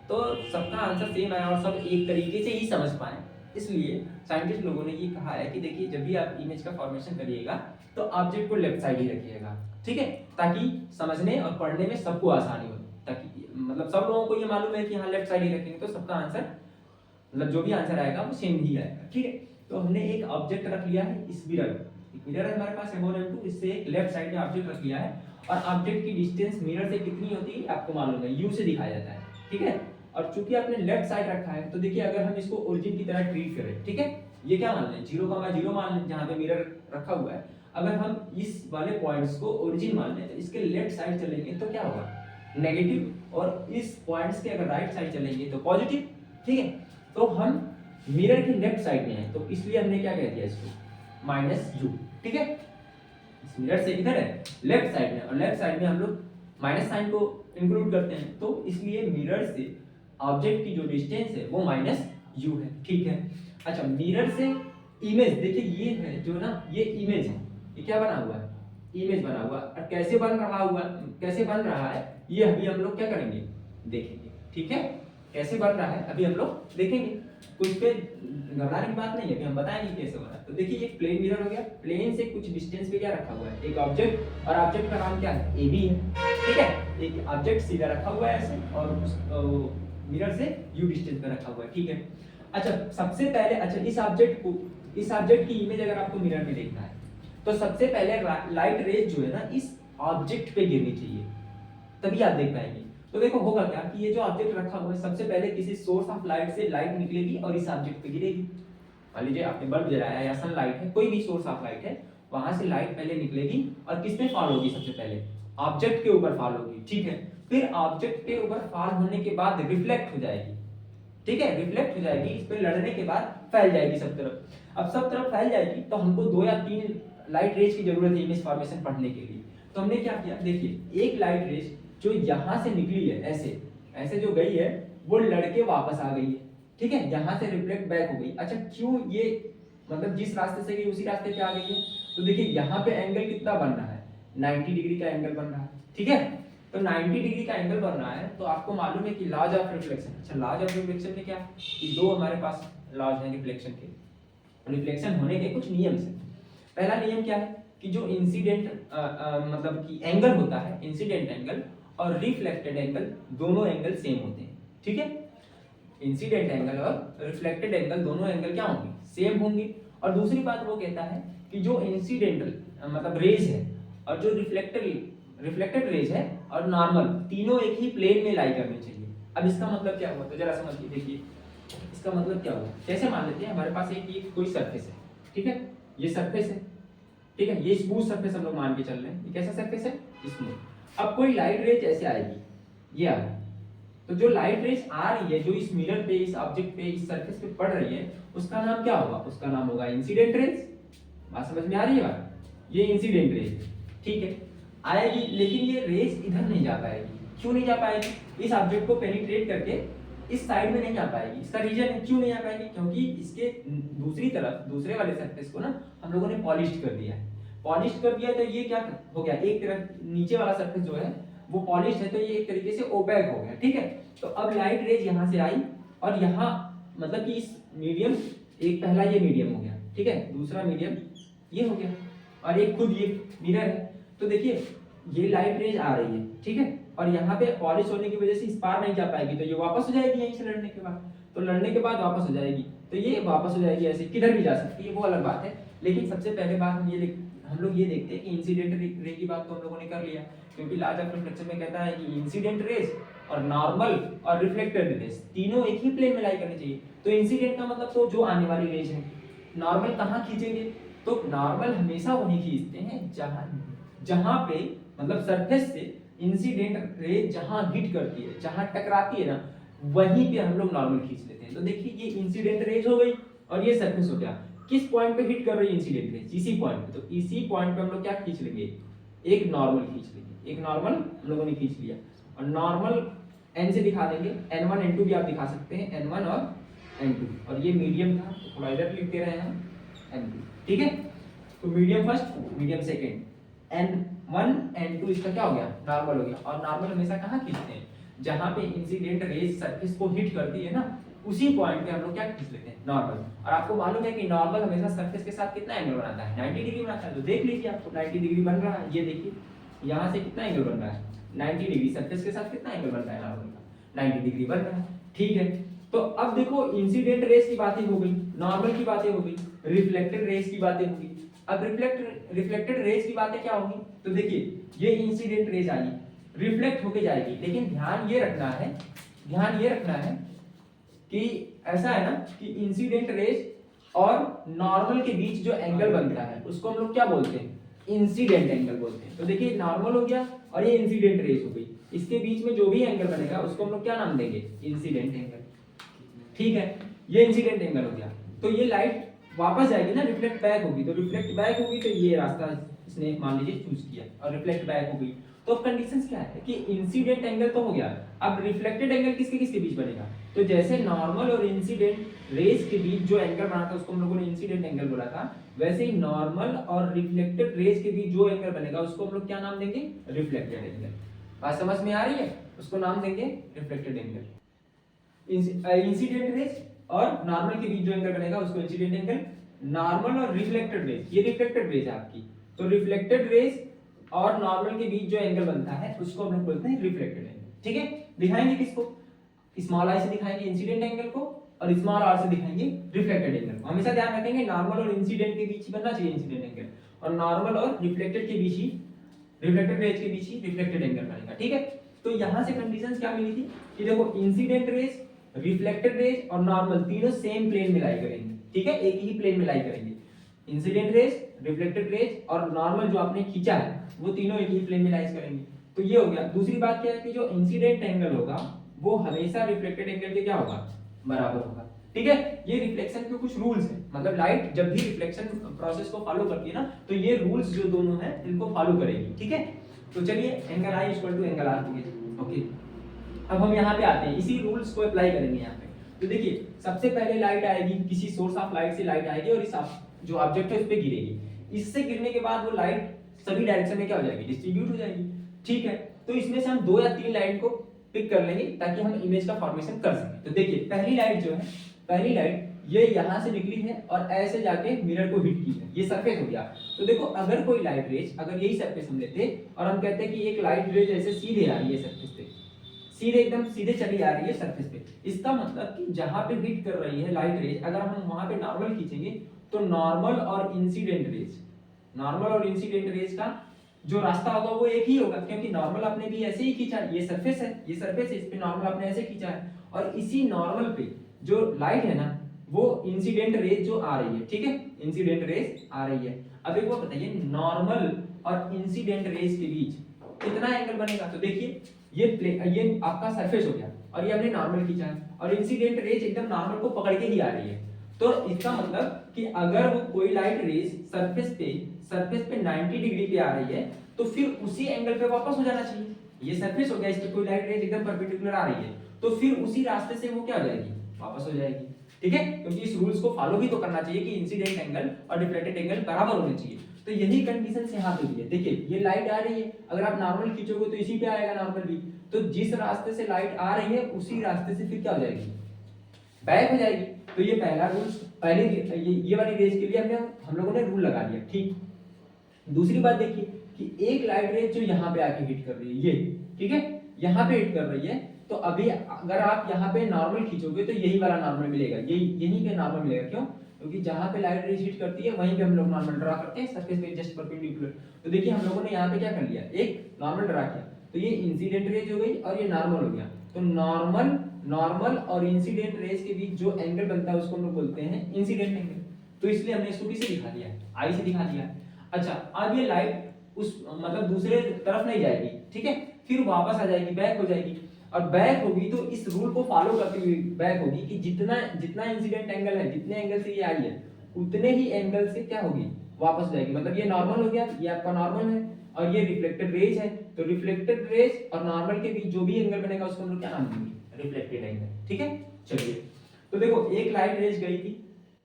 S1: तो सबका आंसर सेम आए और सब एक तरीके से ही समझ पाए, इसलिए साइंटिस्ट लोगों ने ये कहा है कि देखिए जब भी आप इमेज का फॉर्मेशन करिएगा तो ऑब्जेक्ट को लेफ्ट साइड ही रखिएगा, ठीक है, ताकि समझने और पढ़ने में सबको आसानी हो, ताकि मतलब सब लोगों को ये मालूम है कि हाँ लेफ्ट साइड ही रखेंगे तो सबका आंसर मतलब जो भी आंसर आएगा वो सेम ही आएगा, ठीक है। तो हमने एक ऑब्जेक्ट रख लिया है इस मिरर, एक मिरर है हमारे पास M1 M2, इससे एक लेफ्ट साइड में ऑब्जेक्ट रख लिया है और ऑब्जेक्ट की डिस्टेंस मिरर से कितनी होती है आपको मालूम है, U से दिखाया जाता है, ठीक है। और चूंकि आपने लेफ्ट साइड रखा है तो देखिए अगर हम इसको ओरिजिन की तरह ट्रीट करें, ठीक है, ये क्या मान लें 0,0 मान लें जहां पे मिरर रखा हुआ है, अगर हम इस वाले पॉइंट्स को ओरिजिन मान लें तो इसके लेफ्ट साइड चलेंगे तो क्या होगा नेगेटिव, और इस पॉइंट्स के अगर राइट साइड चलेंगे तो पॉजिटिव, ठीक है। तो हम मिरर के लेफ्ट साइड में है तो इसलिए हमने क्या कह दिया इसको -u, ठीक है। इस मिरर से इधर है लेफ्ट साइड में और लेफ्ट साइड में हम लोग माइनस साइन को इंक्लूड करते हैं, तो इसलिए मिरर से ऑब्जेक्ट की जो डिस्टेंस है वो -u है, ठीक है। अच्छा मिरर से इमेज, देखिए ये है जो ना ये इमेज है, ये क्या बना हुआ है, इमेज बना हुआ, और कैसे बन रहा है ये अभी हम लोग क्या करेंगे देखेंगे, ठीक है। कैसे बन रहा है अभी हम लोग देखेंगे, कुछ पे घबराने की बात नहीं है, अभी हम बताएंगे कैसे बना। तो देखिए ये प्लेन मिरर हो गया, प्लेन से कुछ डिस्टेंस पे क्या रखा हुआ है एक ऑब्जेक्ट, और ऑब्जेक्ट का नाम क्या है AB है, ठीक है। एक ऑब्जेक्ट सीधा रखा हुआ है ऐसे और उस मिरर से U डिस्टेंस पे रखा हुआ है, ठीक है। अच्छा सबसे पहले, अच्छा इस ऑब्जेक्ट की इमेज अगर आपको मिरर में देखना है तो सबसे पहले लाइट रेज जो है ना इस ऑब्जेक्ट पे गिरनी चाहिए, तभी आप देख पाएंगे। तो देखो होगा क्या कि ये जो ऑब्जेक्ट रखा हुआ है सबसे पहले किसी सोर्स ऑफ लाइट से लाइट निकलेगी और इस ऑब्जेक्ट पे गिरेगी। मान लीजिए आपने बल्ब जलाया या सनलाइट है, कोई भी सोर्स ऑफ लाइट है, वहां से लाइट पहले निकलेगी और किस पे फॉल होगी, सबसे पहले ऑब्जेक्ट के ऊपर फॉल होगी, ठीक है। फिर ऑब्जेक्ट के ऊपर फॉल होने के बाद रिफ्लेक्ट हो जाएगी, ठीक है, रिफ्लेक्ट हो जाएगी, इस पे लड़ने के बाद फैल जाएगी सब तरफ। अब सब तरफ फैल जाएगी तो हमको 2 या 3 लाइट रेज की जरूरत है इमेज फॉर्मेशन पढ़ने के लिए। तो हमने क्या किया, देखिए एक लाइट रेज जो यहाँ से निकली है ऐसे जो गई है वो लड़के वापस आ गई है, ठीक है, यहाँ से रिफ्लेक्ट बैक हो गई। अच्छा क्यों ये मतलब जिस रास्ते से गई उसी रास्ते पे आ गई है, तो देखिए यहाँ पे एंगल कितना बन रहा है 90 डिग्री का एंगल बन रहा है, ठीक है। तो 90 डिग्री का एंगल बन रहा है तो आपको मालूम है कि लॉज ऑफ रिफ्लेक्शन, अच्छा लॉज ऑफ रिफ्लेक्शन में क्या कि 2 हमारे पास लॉज हैं रिफ्लेक्शन के, रिफ्लेक्शन होने के कुछ नियम है। पहला नियम क्या है कि जो इंसिडेंट मतलब कि एंगल होता है, इंसिडेंट एंगल और रिफ्लेक्टेड एंगल दोनों एंगल सेम होते हैं, ठीक है। इंसिडेंट एंगल और रिफ्लेक्टेड एंगल दोनों एंगल क्या होंगे सेम होंगे। और दूसरी बात वो कहता है कि जो इंसिडेंटल मतलब रेज है और जो रिफ्लेक्टेड रेज है और नॉर्मल तीनों एक ही प्लेन में लाई करनी चाहिए। अब इसका मतलब क्या हुआ तो जरा समझिए, देखिए इसका मतलब क्या हुआ, जैसे मान लेते हैं हमारे पास एक कोई सरफेस है, ठीक है, ये सरफेस है, ठीक है, ये स्मूथ सरफेस हम लोग मान के चल रहे हैं, ये कैसा सरफेस है स्मूथ। अब कोई लाइट रेज ऐसे आएगी, ये आ रही, तो जो लाइट रेज आ रही है जो इस मिरर पे इस ऑब्जेक्ट पे इस सरफेस पे पड़ रही है उसका नाम क्या होगा, उसका नाम होगा इंसिडेंट रेज। बात समझ में आ रही है बात, ये इंसिडेंट रेज, ठीक है, आएगी, लेकिन ये रेज इधर नहीं जा पाएगी। क्यों नहीं जा पाएगी, इस ऑब्जेक्ट को पेनिट्रेट करके इस साइड में नहीं जा पाएगी। इसका रीजन है क्यों नहीं आ पाएगी, क्योंकि इसके दूसरी तरफ दूसरे वाले सरफेस को ना हम लोगों ने पॉलिश कर दिया है। पॉलिश कर दिया तो ये क्या हो गया, एक तरफ नीचे वाला सरफेस जो है वो पॉलिश है तो ये एक तरीके से ओपेक हो गया, ठीक है। तो अब लाइट रेज यहाँ से आई और यहाँ मतलब कि इस मीडियम, एक पहला ये मीडियम हो गया, ठीक है, दूसरा मीडियम ये हो गया और एक खुद ये मिरर है। तो देखिए ये लाइट रेज आ रही है, ठीक है, और यहाँ पे पॉलिश होने की वजह से इस पार नहीं जा पाएगी, तो ये वापस हो जाएगी यहीं से लड़ने के बाद, तो लड़ने के बाद वापस हो जाएगी, तो ये वापस हो जाएगी, ऐसे किधर भी जा सकती है, वो अलग बात है। लेकिन सबसे पहले बात हम लोग ये देखते हैं कि इंसिडेंट रे की बात तो हम लोगों ने कर लिया, क्योंकि लॉज ऑफ रिफ्लेक्शन में कहता है कि इंसिडेंट रेस और नॉर्मल और रिफ्लेक्टेड रेस तीनों एक ही प्लेन में लाई करनी चाहिए। तो इंसिडेंट का मतलब तो जो आने वाली रेज है। नॉर्मल कहाँ खींचेंगे, तो नॉर्मल हमेशा वहीं खींचते हैं जहां पे मतलब सरफेस से इंसिडेंट रे जहां हिट करती है, जहां टकराती है ना, वहीं पे हम लोग नॉर्मल खींच लेते हैं। तो देखिए ये इंसिडेंट रेज हो गई और ये सरफेस हो गया। किस पॉइंट पे हिट कर रही है इंसिडेंट रेज, इसी पॉइंट पे, तो इसी पॉइंट पे हम लोग क्या खींच लेंगे, एक नॉर्मल खींच लेंगे। एक नॉर्मल हम लोगों ने खींच लिया और नॉर्मल n से दिखा देंगे, n1 n2 भी आप दिखा सकते हैं, n1 और n2, और ये मीडियम था तो थोड़ा इधर लिख दे रहे हैं हम n2, ठीक है। तो medium first, medium second, n1 n2 इसका क्या हो गया, नॉर्मल हो गया। और नॉर्मल हमेशा कहाँ खींचते हैं, जहां पे इंसिडेंट रेज सरफेस को हिट करती है ना, उसी पॉइंट पे हम लोग क्या खींच लेते हैं, नॉर्मल। और आपको मालूम है कि नॉर्मल हमेशा सरफेस के साथ कितना एंगल बनाता है, 90 डिग्री बनाता है। तो देख लीजिए आपको 90 डिग्री बन रहा है, ये देखिए यहाँ से कितना एंगल बन रहा है, 90 डिग्री। सरफेस के साथ कितना एंगल बन रहा है नॉर्मल का, 90 डिग्री बन रहा है, ठीक है। तो अब देखो इंसिडेंट रेस की बातें हो गई, नॉर्मल की बातें हो गई, रिफ्लेक्टेड रेस की बातें हो गई। अब रिफ्लेक्टेड रेस की बातें क्या होगी, तो देखिए ये इंसिडेंट रेस आई, रिफ्लेक्ट होके जाएगी, लेकिन ध्यान ये रखना है कि ऐसा है ना कि इंसिडेंट रेस और नॉर्मल के बीच जो एंगल बनता है उसको हम लोग क्या बोलते हैं, इंसिडेंट एंगल बोलते हैं। तो देखिए नॉर्मल हो गया और ये इंसिडेंट रेस हो गई, इसके बीच में जो भी एंगल बनेगा उसको हम लोग क्या नाम देंगे, इंसिडेंट एंगल, ठीक है। ये इंसिडेंट एंगल हो गया। तो ये लाइट वापस जाएगी ना, रिफ्लेक्ट बैक होगी, तो रिफ्लेक्ट बैक होगी तो ये रास्ता इसने मान लीजिए चूज किया और रिफ्लेक्ट बैक हो गई। तो अब कंडीशंस क्या है कि इंसिडेंट एंगल तो हो गया, अब रिफ्लेक्टेड एंगल किसके किसके बीच बनेगा, तो जैसे नॉर्मल और इंसिडेंट रेस के बीच जो एंगल बना था उसको हम लोगों ने इंसिडेंट एंगल बोला था, वैसे ही नॉर्मल और रिफ्लेक्टेड रेस के बीच जो एंगल बनेगा उसको हम लोग क्या नाम देंगे, रिफ्लेक्टेड एंगल। बात समझ में आ रही है, उसको नाम देंगे रिफ्लेक्टेड एंगल। इंसिडेंट रेस और नॉर्मल के बीच जो एंगल बनेगा उसको इंसिडेंट एंगल। नॉर्मल और रिफ्लेक्टेड रेस, ये रिफ्लेक्टेड रेस है आपकी, तो रिफ्लेक्टेड रेस और नॉर्मल के बीच जो एंगल बनता है उसको हम लोग बोलते हैं रिफ्लेक्टेड एंगल, ठीक है। दिखाएंगे किसको, स्मॉल आई से दिखाएंगे इंसिडेंट एंगल को और स्मॉल आर से दिखाएंगे रिफ्लेक्टेड एंगल को। हमेशा ध्यान रखेंगे नॉर्मल और इंसिडेंट के बीच ही बनना चाहिए इंसिडेंट एंगल, और नॉर्मल और रिफ्लेक्टेड के बीच ही, रिफ्लेक्टेड रेस के बीच ही रिफ्लेक्टेड एंगल बनेगा, ठीक है। तो यहां से कंडीशंस क्या मिली थी कि देखो इंसिडेंट रेस, रिफ्लेक्टेड रेस और नॉर्मल तीनों सेम प्लेन में लाई करेंगे, ठीक है, एक ही प्लेन में लाई करेंगे। इंसिडेंट रेस, रिफ्लेक्टेड रेस और नॉर्मल जो आपने खींचा है वो तीनों एक ही प्लेन में लाइज करेंगे। तो ये हो गया। दूसरी बात क्या है कि जो इंसिडेंट एंगल होगा वो हमेशा रिफ्लेक्टेड एंगल के क्या होगा, बराबर होगा, ठीक है। ये रिफ्लेक्शन के कुछ रूल्स हैं, मतलब लाइट जब भी रिफ्लेक्शन प्रोसेस को फॉलो करती है ना, तो ये रूल्स जो दोनों हैं इनको फॉलो करेगी, ठीक है। तो चलिए angle I equal to angle R, okay. अब हम यहाँ पे आते हैं, इसी रूल्स को अप्लाई करेंगे यहाँ पे। तो देखिए सबसे पहले लाइट आएगी, किसी सोर्स ऑफ लाइट से लाइट आएगी और इस जो ऑब्जेक्ट है उस पे गिरेगी। इससे गिरने के बाद वो लाइट सभी डायरेक्शन में क्या हो जाएगी, डिस्ट्रीब्यूट हो जाएगी, ठीक है। तो इसमें से हम 2 या 3 लाइट को पिक कर लेंगे ताकि हम इमेज का फॉर्मेशन कर सकें। तो देखिए पहली लाइट जो है, पहली लाइट ये यहाँ से निकली है और ऐसे जाके मिरर को हिट की है, ये सरफेस हो गया। तो देखो अगर कोई लाइट रेज, अगर यही सरफेस हम लेते और हम कहते हैं कि एक लाइट रेज ऐसे सीधे आ रही है सरफेस पे, सीधे एकदम सीधे चली आ रही है सरफेस पे, इसका मतलब कि जहां पे हिट कर रही है लाइट रेज, अगर हम वहां पे नॉर्मल खींचेंगे तो नॉर्मल और इंसिडेंट रेज, नॉर्मल और इंसिडेंट रेज का जो रास्ता होगा वो एक ही होगा, क्योंकि नॉर्मल आपने भी ऐसे ही खींचा, ये सरफेस है, ये सरफेस है, इस पे नॉर्मल आपने ऐसे खींचा है, और इसी नॉर्मल पे जो लाइट है ना वो इंसिडेंट रेज जो आ रही है, ठीक है, इंसिडेंट रेज आ रही है। अब एक बात बताइए, नॉर्मल और इंसिडेंट रेज के बीच कितना एंगल बनेगा। तो देखिए ये आपका सरफेस हो गया और ये हमने नॉर्मल खींचा है और इंसिडेंट रेज एकदम नॉर्मल को पकड़ के ही आ रही है। तो इसका मतलब कि अगर वो कोई लाइट रेज सरफेस पे 90 डिग्री पे आ रही है तो फिर उसी एंगल पे वापस हो जाना चाहिए। ये सरफेस हो गया, इस पे कोई लाइट रेज एकदम परपेंडिकुलर आ रही है तो फिर उसी रास्ते से वो क्या हो जाएगी, वापस हो जाएगी, ठीक है। क्योंकि इस रूल्स को फॉलो भी तो करना चाहिए कि इंसिडेंट एंगल और रिफ्लेक्टेड एंगल बराबर होने चाहिए। तो यही कंडीशन से यहाँ पे भी है। देखिए ये लाइट आ रही है, अगर आप नॉर्मल खींचोगे तो इसी पे आएगा नॉर्मल भी, तो जिस रास्ते से लाइट आ रही है उसी रास्ते से फिर क्या हो जाएगी, बैक हो जाएगी। तो ये पहला रूल, पहले ये वाली रेज के लिए हम लोगों ने रूल लगा दिया, ठीक। दूसरी बात देखिए कि एक लाइट रेज जो यहाँ पे आके हिट कर रही है ये, ठीक है, यहाँ पे हिट कर रही है, तो अभी अगर आप यहाँ पे नॉर्मल खींचोगे तो यही वाला नॉर्मल मिलेगा, यहीं पे नॉर्मल मिलेगा। क्यों? क्योंकि जहाँ पे लाइट रेज हिट करती है वहीं पे हम लोग नॉर्मल ड्रा करते हैं सरफेस पे जस्ट परपेंडिकुलर। तो देखिए हम लोगों ने यहाँ पे क्या कर लिया, एक नॉर्मल ड्रा किया, तो ये इंसिडेंट रेज हो गई और ये नॉर्मल हो गया। तो नॉर्मल और इंसिडेंट रेज के बीच जो एंगल बनता है उसको हम लोग बोलते हैं इंसिडेंट एंगल। तो इसलिए हमने इसको किससे दिखा दिया, आई से दिखा दिया। अच्छा, अब ये लाइट उस मतलब दूसरे तरफ नहीं जाएगी, ठीक है, फिर वापस आ जाएगी, बैक हो जाएगी। और बैक होगी तो इस रूल को फॉलो करते हुए बैक होगी कि जितना इंसिडेंट एंगल है, जितने एंगल से ये आई है उतने ही एंगल से क्या होगी, वापस जाएगी। मतलब ये नॉर्मल हो गया, ये आपका नॉर्मल है और ये रिफ्लेक्टेड रेज है। तो रिफ्लेक्टेड रेज और नॉर्मल के बीच जो भी एंगल बनेगा उसको हम लोग क्या नाम देंगे, रिफ्लेक्टेड एंगल, ठीक है। चलिए, तो देखो एक लाइट रेज गई थी,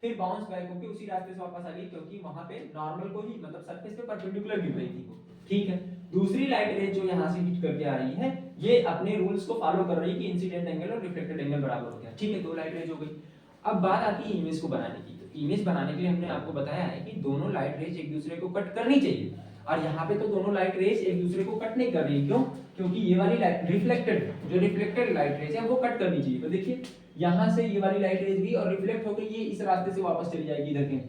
S1: फिर बाउंस बैक होकर उसी रास्ते से वापस आ गई, क्योंकि वहां पे नॉर्मल को ही मतलब सरफेस पे परपेंडिकुलर गिर रही थी, ठीक है। दूसरी लाइट रेज जो यहाँ से हिट करके आ रही है, ये अपने रूल्स को फॉलो कर रही है कि इंसिडेंट एंगल और रिफ्लेक्टेड एंगल बराबर हो गया, ठीक है। दो लाइट रेज हो गई। अब बात आती है इमेज को बनाने की। तो इमेज बनाने के लिए हमने आपको बताया है कि दोनों लाइट रेज एक दूसरे को कट करनी चाहिए, और यहाँ पे तो दोनों लाइट रेज एक दूसरे को कट नहीं कर रही। क्यों? क्योंकि ये वाली लाइट रिफ्लेक्टेड लाइट रेज है वो कट करनी चाहिए। तो देखिए यहाँ से ये वाली लाइट रेज भी और रिफ्लेक्ट होकर ये इस रास्ते से वापस चली जाएगी इधर के,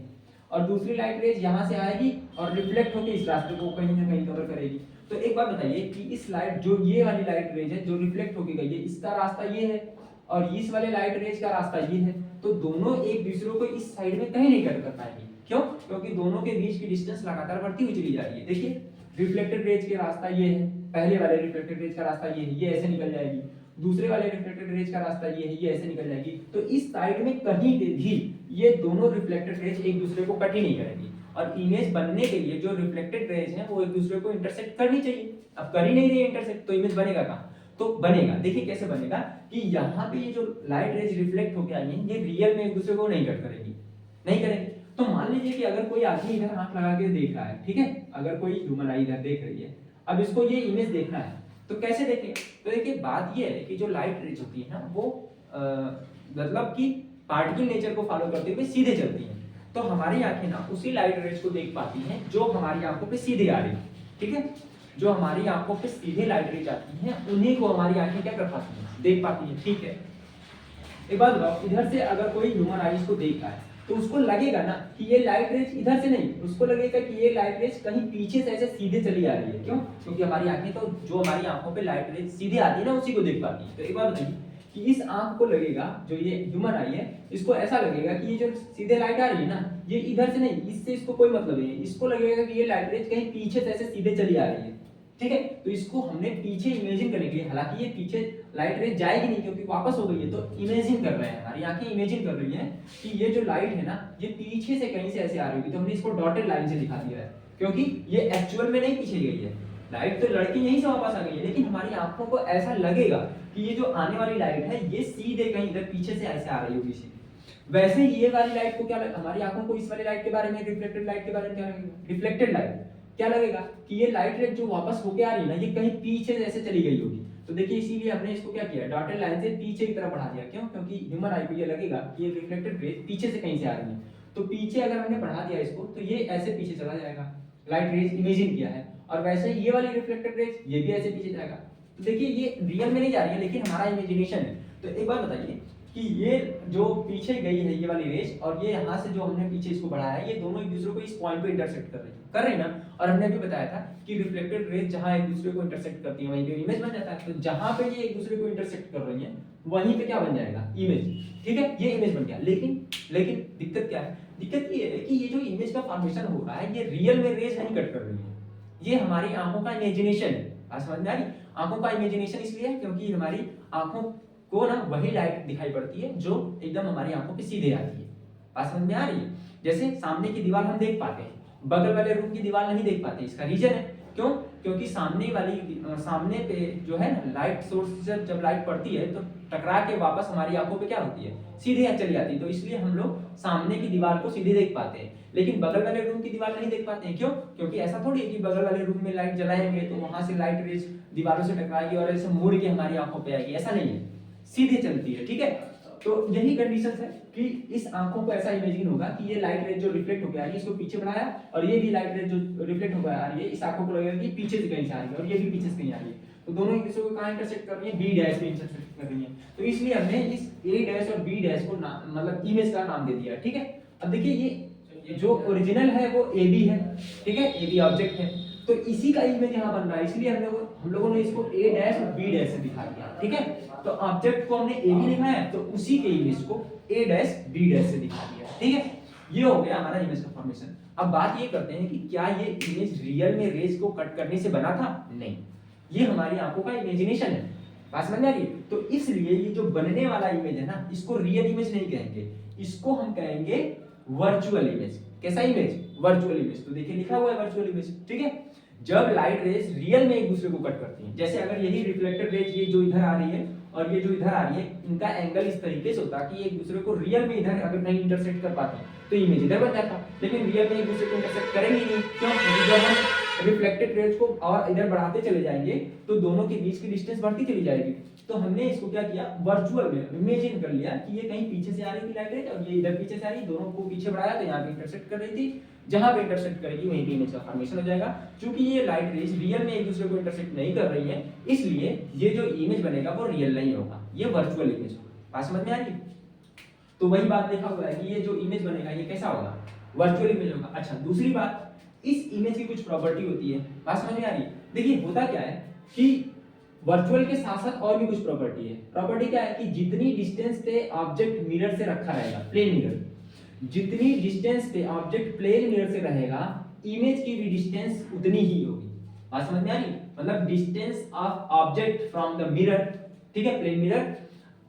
S1: और दूसरी लाइट रेज यहाँ से आएगी और रिफ्लेक्ट होकर इस रास्ते को कहीं ना कहीं कवर करेगी। तो एक बात बताइए कि इस लाइट जो ये वाली लाइट रेज है जो रिफ्लेक्ट होकर गई है, इसका रास्ता ये है और इस वाले लाइट रेज का रास्ता ये है, तो दोनों एक दूसरे को इस साइड में कहीं नहीं कट कर पाएंगे। क्यों? क्योंकि दोनों के बीच की डिस्टेंस लगातार बढ़ती हुई चली जा रही है। देखिए रिफ्लेक्टेड रेज के रास्ता ये है, पहले वाले रिफ्लेक्टेड रेज का रास्ता ये है, ये ऐसे निकल जाएगी। दूसरे वाले रिफ्लेक्टेड रेज का रास्ता ये है, ये ऐसे निकल जाएगी। तो इस साइड में कहीं पे भी ये दोनों रिफ्लेक्टेड रेज एक दूसरे को कट ही नहीं करेंगी, और इमेज बनने के लिए जो रिफ्लेक्टेड रेज है वो एक दूसरे को इंटरसेक्ट करनी चाहिए। अब कर ही नहीं रही है इंटरसेक्ट, तो इमेज बनेगा कहाँ? तो बनेगा, देखिए कैसे बनेगा कि यहाँ पे ये जो लाइट रेज रिफ्लेक्ट होकर आई है ये रियल में एक दूसरे को नहीं कट करेगी, नहीं करेंगे। तो मान लीजिए कि अगर कोई आदमी इधर आंख लगा के देख रहा है, ठीक है, अगर कोई ह्यूमन आई इधर देख रही है, अब इसको ये इमेज देखना है, तो कैसे देखें? तो देखिए बात ये है कि जो लाइट रेज होती है ना वो मतलब कि पार्टिकल नेचर को फॉलो करते हुए सीधे चलती है। तो हमारी आंखें ना उसी लाइट रेज को देख पाती हैं जो हमारी आंखों पे सीधे आ रही है, ठीक है। जो हमारी आंखों पे सीधे लाइट रेज आती हैं उन्हीं को हमारी आंखें क्या कर पाती हैं, देख पाती हैं, ठीक है। एक बात बताओ, इधर से अगर कोई ह्यूमन आई इसको देख रहा है तो उसको लगेगा ना कि ये लाइट रेज इधर से नहीं, उसको लगेगा कि ये लाइट रेज कहीं पीछे से ऐसे सीधे चली आ रही है। क्यों? क्योंकि हमारी आंखें तो जो हमारी आंखों पे लाइट रेज सीधे आती है ना उसी को देख पाती है। तो एक बात बताइए कि इस आंख को लगेगा, जो ये ह्यूमन आई है इसको ऐसा लगेगा कि ये जो सीधे लाइट आ रही है ना ये इधर से नहीं, इससे इसको कोई मतलब नहीं है, इसको लगेगा कि ये लाइट रेज कहीं पीछे से ऐसे सीधे चली आ रही है, ठीक है। तो इसको हमने पीछे इमेजिन करने के लिए, हालांकि ये पीछे लाइट रेज जाएगी नहीं क्योंकि वापस हो गई है, तो इमेजिन कर रहे हैं, हमारी आंखें इमेजिन कर रही हैं कि ये जो लाइट है ना ये पीछे से कहीं से ऐसे आ रही होगी। तो हमने इसको डॉटेड लाइन से दिखा दिया है, क्योंकि ये एक्चुअल में नहीं पीछे गई है, लाइट तो लड़की यहीं से वापस आ गई है, लेकिन हमारी आंखों को ऐसा लगेगा कि ये जो आने वाली लाइट है ये सीधे कहीं इधर पीछे से ऐसे आ रही होगी सीधी। वैसे ही ये वाली लाइट को क्या हमारी आंखों को इस वाली लाइट के बारे में, रिफ्लेक्टेड लाइट के बारे में क्या लगेगा, रिफ्लेक्टेड लाइट क्या लगेगा कि ये लाइट रेज जो वापस होके आ रही है ना ये कहीं पीछे से ऐसे चली गई होगी। तो देखिए इसीलिए हमने इसको क्या किया, डॉटेड लाइन से पीछे की तरफ बढ़ा दिया। क्यों? क्योंकि ह्यूमन आई को ये लगेगा कि ये रिफ्लेक्टेड रेज पीछे से कहीं से आ रही है, तो पीछे अगर हमने बढ़ा दिया इसको तो ये ऐसे पीछे चला जाएगा, लाइट रेज इमेजिन किया है। और वैसे ये वाली रिफ्लेक्टेड रेज ये भी ऐसे पीछे जाएगा। तो देखिए ये रियल में नहीं जा रही है लेकिन हमारा इमेजिनेशन है। तो एक बात बताइए कि ये जो पीछे गई है ये वाली रेज और ये यहाँ से जो हमने पीछे इसको बढ़ाया है, ये दोनों एक दूसरे को इस पॉइंट पे इंटरसेक्ट कर रही है ना। और हमने अभी बताया था कि रिफ्लेक्टेड रेज जहाँ एक दूसरे को इंटरसेक्ट करती है वहीं पे इमेज बन जाता है। तो जहाँ पे ये एक दूसरे को इंटरसेक्ट कर रही है वहीं पे क्या बन जाएगा, इमेज, ठीक है, ये इमेज बन गया। लेकिन दिक्कत क्या है? दिक्कत ये है कि ये जो इमेज का फॉर्मेशन हो रहा है ये रियल में रेज नहीं कट कर रही है, ये हमारी आंखों का इमेजिनेशन है। बात समझ में आ रही? आंखों का इमेजिनेशन इसलिए है क्योंकि हमारी आंखों को ना वही लाइट दिखाई पड़ती है जो एकदम हमारी आंखों पे सीधे आती है। बात समझ में आ रही है? जैसे सामने की दीवार हम देख पाते हैं, बगल वाले रूम की दीवार नहीं देख पाते। इसका रीजन है क्यों? क्योंकि सामने पे जो है ना लाइट सोर्स से जब लाइट पड़ती है तो टकरा के वापस हमारी आंखों पे क्या होती है, सीधे चली जाती है। तो इसलिए हम लोग सामने की दीवार को सीधे देख पाते हैं, लेकिन बगल वाले रूम की दीवार नहीं देख पाते हैं। क्यों? क्योंकि ऐसा थोड़ी है कि बगल वाले रूम में लाइट जलाएंगे तो वहां से लाइट रेज दीवारों से टकराएगी और ऐसे मुड़ के हमारी आंखों पे आएगी, ऐसा नहीं है, सीधे चलती है, ठीक है। तो यही कंडीशंस है कि इस आंखों को ऐसा इमेजिन होगा कि ये लाइट रेज जो रिफ्लेक्ट होकर आ रही है इसको पीछे बढ़ाया, और ये भी लाइट रेज जो रिफ्लेक्ट होकर आ रही है इस आंखों को लगेगा कि पीछे से कहीं से आ रही है, और ये भी पीछे से कहीं आ रही है, तो दोनों एक दूसरे को कहां इंटरसेक्ट कर रही है, बी डैश पे इंटरसेक्ट कर रही है। तो इसलिए हमने इस ए डैश और बी डैश को मतलब इमेज का नाम दे दिया, ठीक है। अब देखिए ये जो ओरिजिनल है वो ए बी है, ठीक है, ए बी ऑब्जेक्ट है, तो इसी का इमेज यहाँ बन रहा है, इसलिए हम लोगों ने इसको ए डैश और बी डैश से दिखा दिया, ठीक है। तो ऑब्जेक्ट को हमने ए बी लिखा है, तो उसी के इमेज को ए डैश बी डैश से दिखा दिया, ठीक है। ये हो गया हमारा इमेज का फॉर्मेशन। अब बात ये करते हैं कि क्या ये इमेज रियल में रेज को कट करने से बना था? नहीं, ये हमारी आंखों का इमेजिनेशन है, बात समझ में आ रही है। तो इसलिए ये जो बनने वाला इमेज है ना, इसको रियल इमेज नहीं कहेंगे, इसको हम कहेंगे वर्चुअल इमेज। कैसा इमेज? Virtual image. तो देखिए लिखा हुआ है वर्चुअल इमेज, ठीक है। जब लाइट रेज रियल में एक दूसरे को कट करती हैं, जैसे अगर यही रिफ्लेक्टेड रेज ये जो इधर आ रही है और ये जो इधर आ रही है, इनका एंगल इस तरीके से होता कि एक दूसरे को रियल में इधर अगर नहीं इंटरसेक्ट कर पाते तो इमेज इधर बन जाता, लेकिन रियल में एक दूसरे को इंटरसेक्ट करेंगे नहीं। क्यों? क्योंकि जब हम रिफ्लेक्टेड रेज को और इधर बढ़ाते चले जाएंगे तो दोनों के बीच की डिस्टेंस बढ़ती चली जाएगी। तो हमने इसको क्या किया, वर्चुअल में इमेजिन कर लिया कि ये कहीं पीछे से आ रही थी लाइट रेज और ये इधर पीछे से आ रही, दोनों को पीछे बढ़ाया तो यहाँ पे इंटरसेक्ट कर रही थी, जहां पे इंटरसेक्ट करेगी वहीं पे इमेज का फॉर्मेशन हो जाएगा। क्योंकि ये लाइट रेज रियल में एक दूसरे को इंटरसेक्ट नहीं कर रही है, इसलिए ये जो इमेज बनेगा वो रियल नहीं होगा, ये वर्चुअल इमेज होगा। बात समझ में आ रही? तो वही बात देखा हुआ है कि ये जो इमेज बनेगा ये कैसा होगा, वर्चुअल इमेज होगा। अच्छा, दूसरी बात, इस इमेज की कुछ प्रॉपर्टी होती है, बात समझ में आ रही है। देखिए होता क्या है कि वर्चुअल के साथ साथ और भी कुछ प्रॉपर्टी है। प्रॉपर्टी क्या है कि जितनी डिस्टेंस पे ऑब्जेक्ट मिरर से रखा रहेगा, प्लेन मिरर, जितनी डिस्टेंस पे ऑब्जेक्ट प्लेन मिरर से रहेगा, इमेज की भी डिस्टेंस उतनी ही होगी। बात समझ में आ रही? मतलब distance of object from the mirror, ठीक है, प्लेन मिरर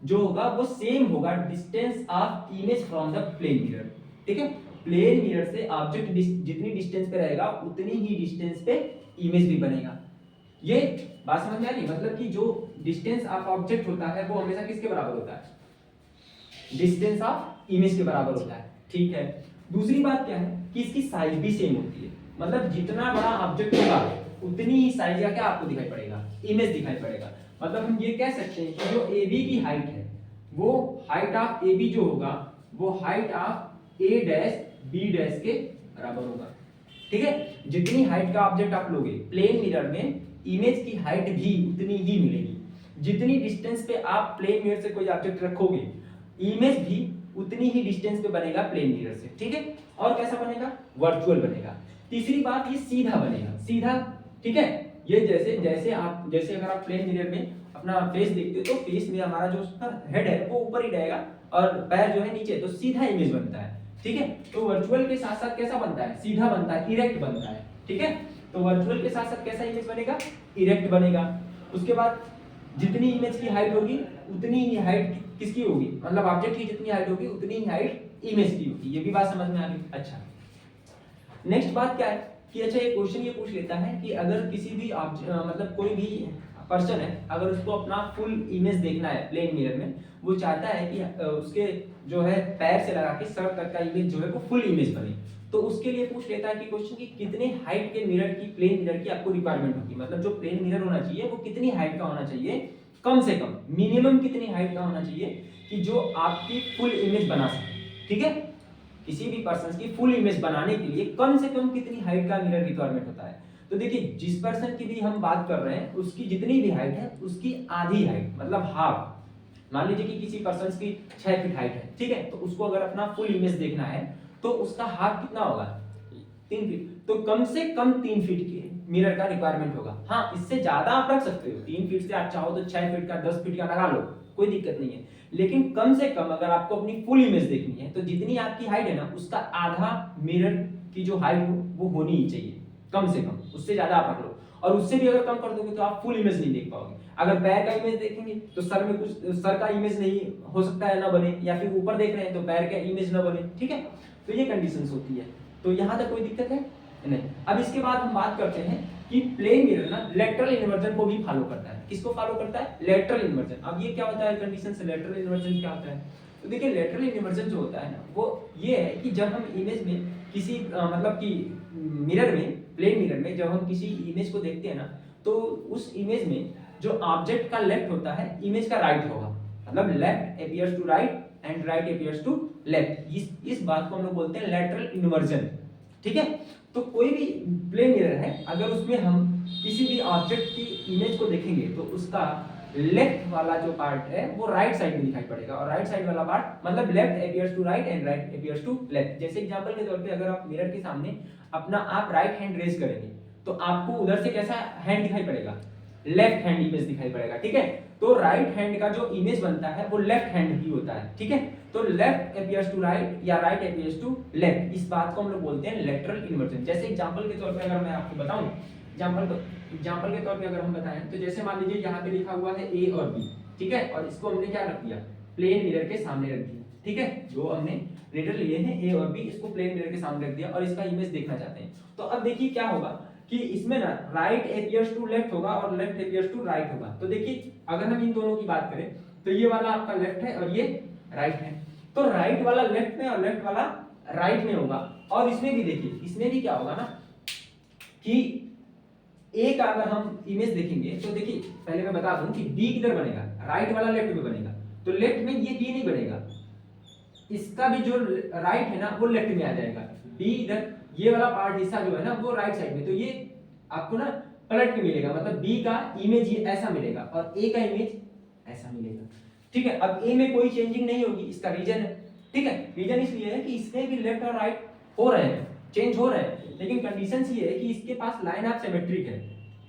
S1: जो होगा वो सेम होगा distance of image from the plane mirror, ठीक है। प्लेन मिरर से ऑब्जेक्ट जितनी डिस्टेंस पे रहेगा उतनी ही डिस्टेंस पे इमेज भी बनेगा। ये बात समझ में आ रही? मतलब कि जो डिस्टेंस ऑफ ऑब्जेक्ट होता है वो हमेशा किसके बराबर होता है, डिस्टेंस ऑफ इमेज के बराबर होता है, ठीक है। दूसरी बात क्या है कि इसकी साइज भी सेम होती है, मतलब जितना बड़ा ऑब्जेक्ट होगा उतनी ही साइज का क्या आपको दिखाई पड़ेगा, इमेज दिखाई पड़ेगा। मतलब हम ये कह सकते हैं कि जो AB की हाइट है वो हाइट ऑफ AB जो होगा वो height of A dash B dash के बराबर होगा, ठीक है। जितनी हाइट का ऑब्जेक्ट आप लोगे प्लेन मिरर में, इमेज की हाइट भी उतनी ही मिलेगी। जितनी डिस्टेंस पे आप प्लेन मिरर से कोई ऑब्जेक्ट रखोगे, इमेज भी उतनी ही डिस्टेंस पे बनेगा प्लेन मिरर से, ठीक है। और कैसा बनेगा, वर्चुअल बनेगा। तीसरी बात, ये सीधा बनेगा, सीधा, ठीक है। ये जैसे अगर आप प्लेन मिरर में अपना फेस देखते हो तो फेस में हमारा जो हेड है वो ऊपर ही रहेगा और पैर जो है नीचे, तो सीधा इमेज बनता है, ठीक है। तो वर्चुअल के साथ साथ कैसा बनता है, सीधा बनता है, इरेक्ट बनता है, ठीक है। तो वर्चुअल के साथ साथ कैसा इमेज बनेगा, इरेक्ट बनेगा। उसके बाद जितनी इमेज की हाइट होगी उतनी ही हाइट किसकी होगी, मतलब ऑब्जेक्ट की जितनी हाइट होगी उतनी ही हाइट इमेज की होगी। ये भी बात समझ में आ गई। अच्छा, नेक्स्ट बात क्या है कि अच्छा ये क्वेश्चन ये पूछ लेता है कि अगर किसी भी मतलब कोई भी पर्सन है, अगर उसको अपना फुल इमेज देखना है प्लेन मिरर में, वो चाहता है कि उसके जो है पैर से लगा के सर तक का इमेज जो है वो फुल इमेज बने, तो उसके लिए पूछ लेता है कि क्वेश्चन कि कितने हाइट के मिरर की, प्लेन मिरर की आपको रिक्वायरमेंट होगी। मतलब जो प्लेन मिरर होना चाहिए वो कितनी हाइट का होना चाहिए, कम से कम मिनिमम कितनी हाइट का होना चाहिए कि जो आपकी फुल इमेज बना सके, ठीक है। किसी भी पर्सन की फुल इमेज बनाने के लिए कम से कम कितनी हाइट का मिरर रिक्वायरमेंट होता है। तो देखिए जिस पर्सन की भी हम बात कर रहे हैं उसकी जितनी भी हाइट है उसकी आधी हाइट, मतलब हाफ। मान लीजिए कि किसी पर्सन की 6 फीट हाइट है, ठीक है, तो उसको अगर अपना फुल इमेज देखना है तो उसका हाफ कितना होगा, 3 फीट। तो कम से कम 3 फीट के मिरर का रिक्वायरमेंट होगा। हाँ, इससे ज्यादा आप रख सकते हो, 3 फीट से आप चाहो तो 6 फीट का, 10 फीट का लगा लो, कोई दिक्कत नहीं है। लेकिन कम से कम अगर आपको अपनी फुल इमेज देखनी है तो जितनी आपकी हाइट है ना उसका आधा मिरर की जो हाइट हो वो होनी ही चाहिए, कम से कम। उससे ज्यादा आप रख लो, और उससे भी अगर कम कर दोगे तो आप फुल इमेज नहीं देख पाओगे। अगर पैर का इमेज देखेंगे तो सर में कुछ, सर का इमेज नहीं हो सकता है ना बने, या फिर ऊपर देख रहे हैं तो पैर का इमेज ना बने, ठीक है। तो ये कंडीशंस होती है। तो यहाँ तक कोई दिक्कत है नहीं। अब इसके बाद हम बात करते हैं कि प्लेन मिरर ना लेटरल इन्वर्जन को भी फॉलो करता है। किसको फॉलो करता है, लेटरल इन्वर्जन। अब ये क्या होता है कंडीशन से, लेटरल इन्वर्जन क्या होता है। तो देखिए लेटरल इन्वर्जन जो होता है ना वो ये है कि जब हम इमेज में किसी मतलब कि मिरर में, प्लेन मिरर में जब हम किसी इमेज को देखते हैं ना तो उस इमेज में जो ऑब्जेक्ट का लेफ्ट होता है इमेज का राइट होगा। मतलब left appears to right and right appears to left. इस बात को हम लोग बोलते हैं लेटरल इन्वर्जन। ठीक है, तो कोई भी प्लेन मिरर है, अगर उसमें हम किसी भी ऑब्जेक्ट की इमेज को देखेंगे तो उसका लेफ्ट वाला जो पार्ट है वो राइट साइड में दिखाई पड़ेगा, और राइट साइड वाला पार्ट मतलब left appears to right and right appears to left. जैसे एग्जांपल के तौर पे अगर आप मिरर के सामने अपना आप राइट हैंड रेज करेंगे तो आपको उधर से कैसा हैंड दिखाई पड़ेगा, लेफ्ट हैंड इमेज दिखाई पड़ेगा। ठीक है, तो राइट हैंड का जो इमेज बनता है वो लेफ्ट हैंड ही होता है। ठीक है, तो लेफ्ट अपीयर्स टू राइट या राइट अपीयर्स टू लेफ्ट, इस बात को हम लोग बोलते हैं लेटरल इन्वर्जन। जैसे एग्जांपल के तौर पे अगर मैं आपको बताऊं, एग्जांपल के तौर पे अगर हम बताएं तो जैसे मान लीजिए यहाँ पे लिखा हुआ है ए और बी। ठीक है, और इसको हमने क्या रख दिया, प्लेन मिरर के सामने रख दिया। ठीक है, जो हमने लेटर लिए हैं ए और बी, इसको प्लेन मिरर के सामने रख दिया और इसका इमेज देखना चाहते हैं। तो अब देखिए क्या होगा कि इसमें ना राइट अपीयर्स टू लेफ्ट होगा और लेफ्ट अपीयर्स टू राइट होगा। तो देखिए अगर हम इन दोनों की बात करें तो ये वाला आपका लेफ्ट है और ये राइट है, तो राइट वाला लेफ्ट में और लेफ्ट वाला राइट में होगा। और इसमें भी देखिए, इसमें भी क्या होगा ना कि ए का अगर हम इमेज देखेंगे तो देखिए पहले मैं बता दूं कि बी किधर बनेगा, राइट वाला लेफ्ट में बनेगा, तो लेफ्ट में ये बी नहीं बनेगा, इसका भी जो राइट है ना वो लेफ्ट में आ जाएगा, बी इधर ये वाला पार्ट हिस्सा जो है ना वो राइट साइड में, तो ये आपको ना पलट के मिलेगा, मतलब बी का इमेज ये ऐसा मिलेगा और ए का इमेज ऐसा मिलेगा। ठीक है, अब ए में कोई चेंजिंग नहीं होगी, इसका रीजन है। ठीक है, रीजन इसलिए है कि इसमें भी लेफ्ट और राइट हो रहे हैं, चेंज हो रहे हैं, लेकिन कंडीशन ये है कि इसके पास लाइन ऑफ सिमेट्रिक है।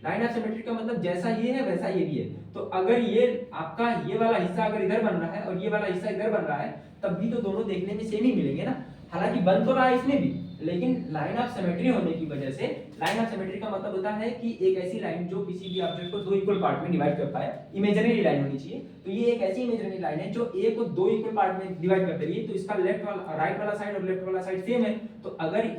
S1: लाइन ऑफ सिमेट्रिक का मतलब जैसा ये है वैसा ये भी है। तो अगर ये आपका ये वाला हिस्सा अगर इधर बन रहा है और ये वाला हिस्सा इधर बन रहा है तब भी तो दोनों देखने में सेम ही मिलेंगे ना, हालांकि बन तो रहा है इसमें भी, लेकिन लाइन ऑफ सिमेट्री होने की वजह से, लाइन ऑफ सिमेट्री का मतलब होता है कि एक ऐसी लाइन जो किसी भी ऑब्जेक्ट को दो इक्वल पार्ट में डिवाइड कर पाए, इमेजिनरी लाइन होनी चाहिए। तो ये एक ऐसी इमेजिनरी लाइन है जो ए को दो इक्वल पार्ट में डिवाइड कर रही है, तो इसका लेफ्ट वाला राइट वाला साइड और लेफ्ट वाला साइड सेम है। तो अगर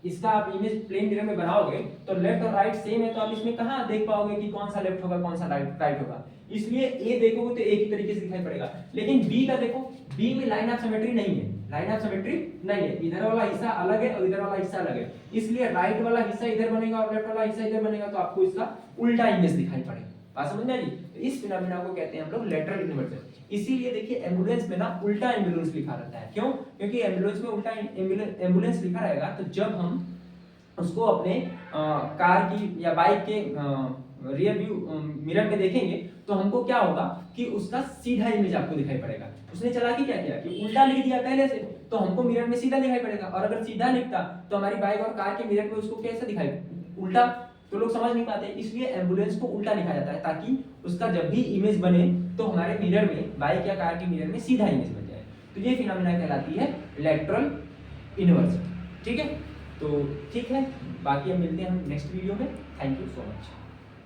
S1: इसका आप इमेज प्लेन मिरर में बनाओगे तो लेफ्ट और राइट सेम है, तो आप इसमें कहां देख पाओगे कि कौन सा लेफ्ट होगा कौन सा राइट होगा, इसलिए ए देखोगे तो एक ही तरीके से दिखाई पड़ेगा। लेकिन बी का देखो, बी में लाइन ऑफ सिमेट्री नहीं है, लाइन ऑफ सिमेट्री नहीं है, इधर वाला हिस्सा अलग है और इधर वाला हिस्सा अलग है, इसलिए राइट वाला हिस्सा इधर बनेगा और लेफ्ट वाला हिस्सा इधर बनेगा, तो आपको इसका उल्टा इमेज दिखाई पड़ेगा। बात समझ में आई? तो इस फिनोमेना को कहते हैं हम लोग लेटरल इन्वर्जन। इसीलिए देखिए एम्बुलेंस में ना उल्टा एम्बुलेंस लिखा रहता है, क्यों? क्योंकि एम्बुलेंस में उल्टा एम्बुलेंस लिखा रहेगा तो जब हम उसको अपने कार की या बाइक के रियर व्यू मिरर में देखेंगे तो हमको क्या होगा कि उसका सीधा इमेज आपको दिखाई पड़ेगा। उसने चालाकी क्या किया कि उल्टा लिख दिया पहले से, तो हमको मिरर में सीधा दिखाई पड़ेगा, और अगर सीधा लिखता तो हमारी बाइक और कार के मिरर में उसको कैसे दिखाई, उल्टा, तो लोग समझ नहीं पाते। इसलिए एम्बुलेंस को उल्टा लिखा जाता है ताकि उसका जब भी इमेज बने तो हमारे मिरर में, बाइक या कार के मिरर में सीधा इमेज बन जाए। तो ये फिनोमेना कहलाती है लेटरल इन्वर्जन। ठीक है, तो ठीक है, बाकी हम मिलते हैं हम नेक्स्ट वीडियो में। Thank you so much.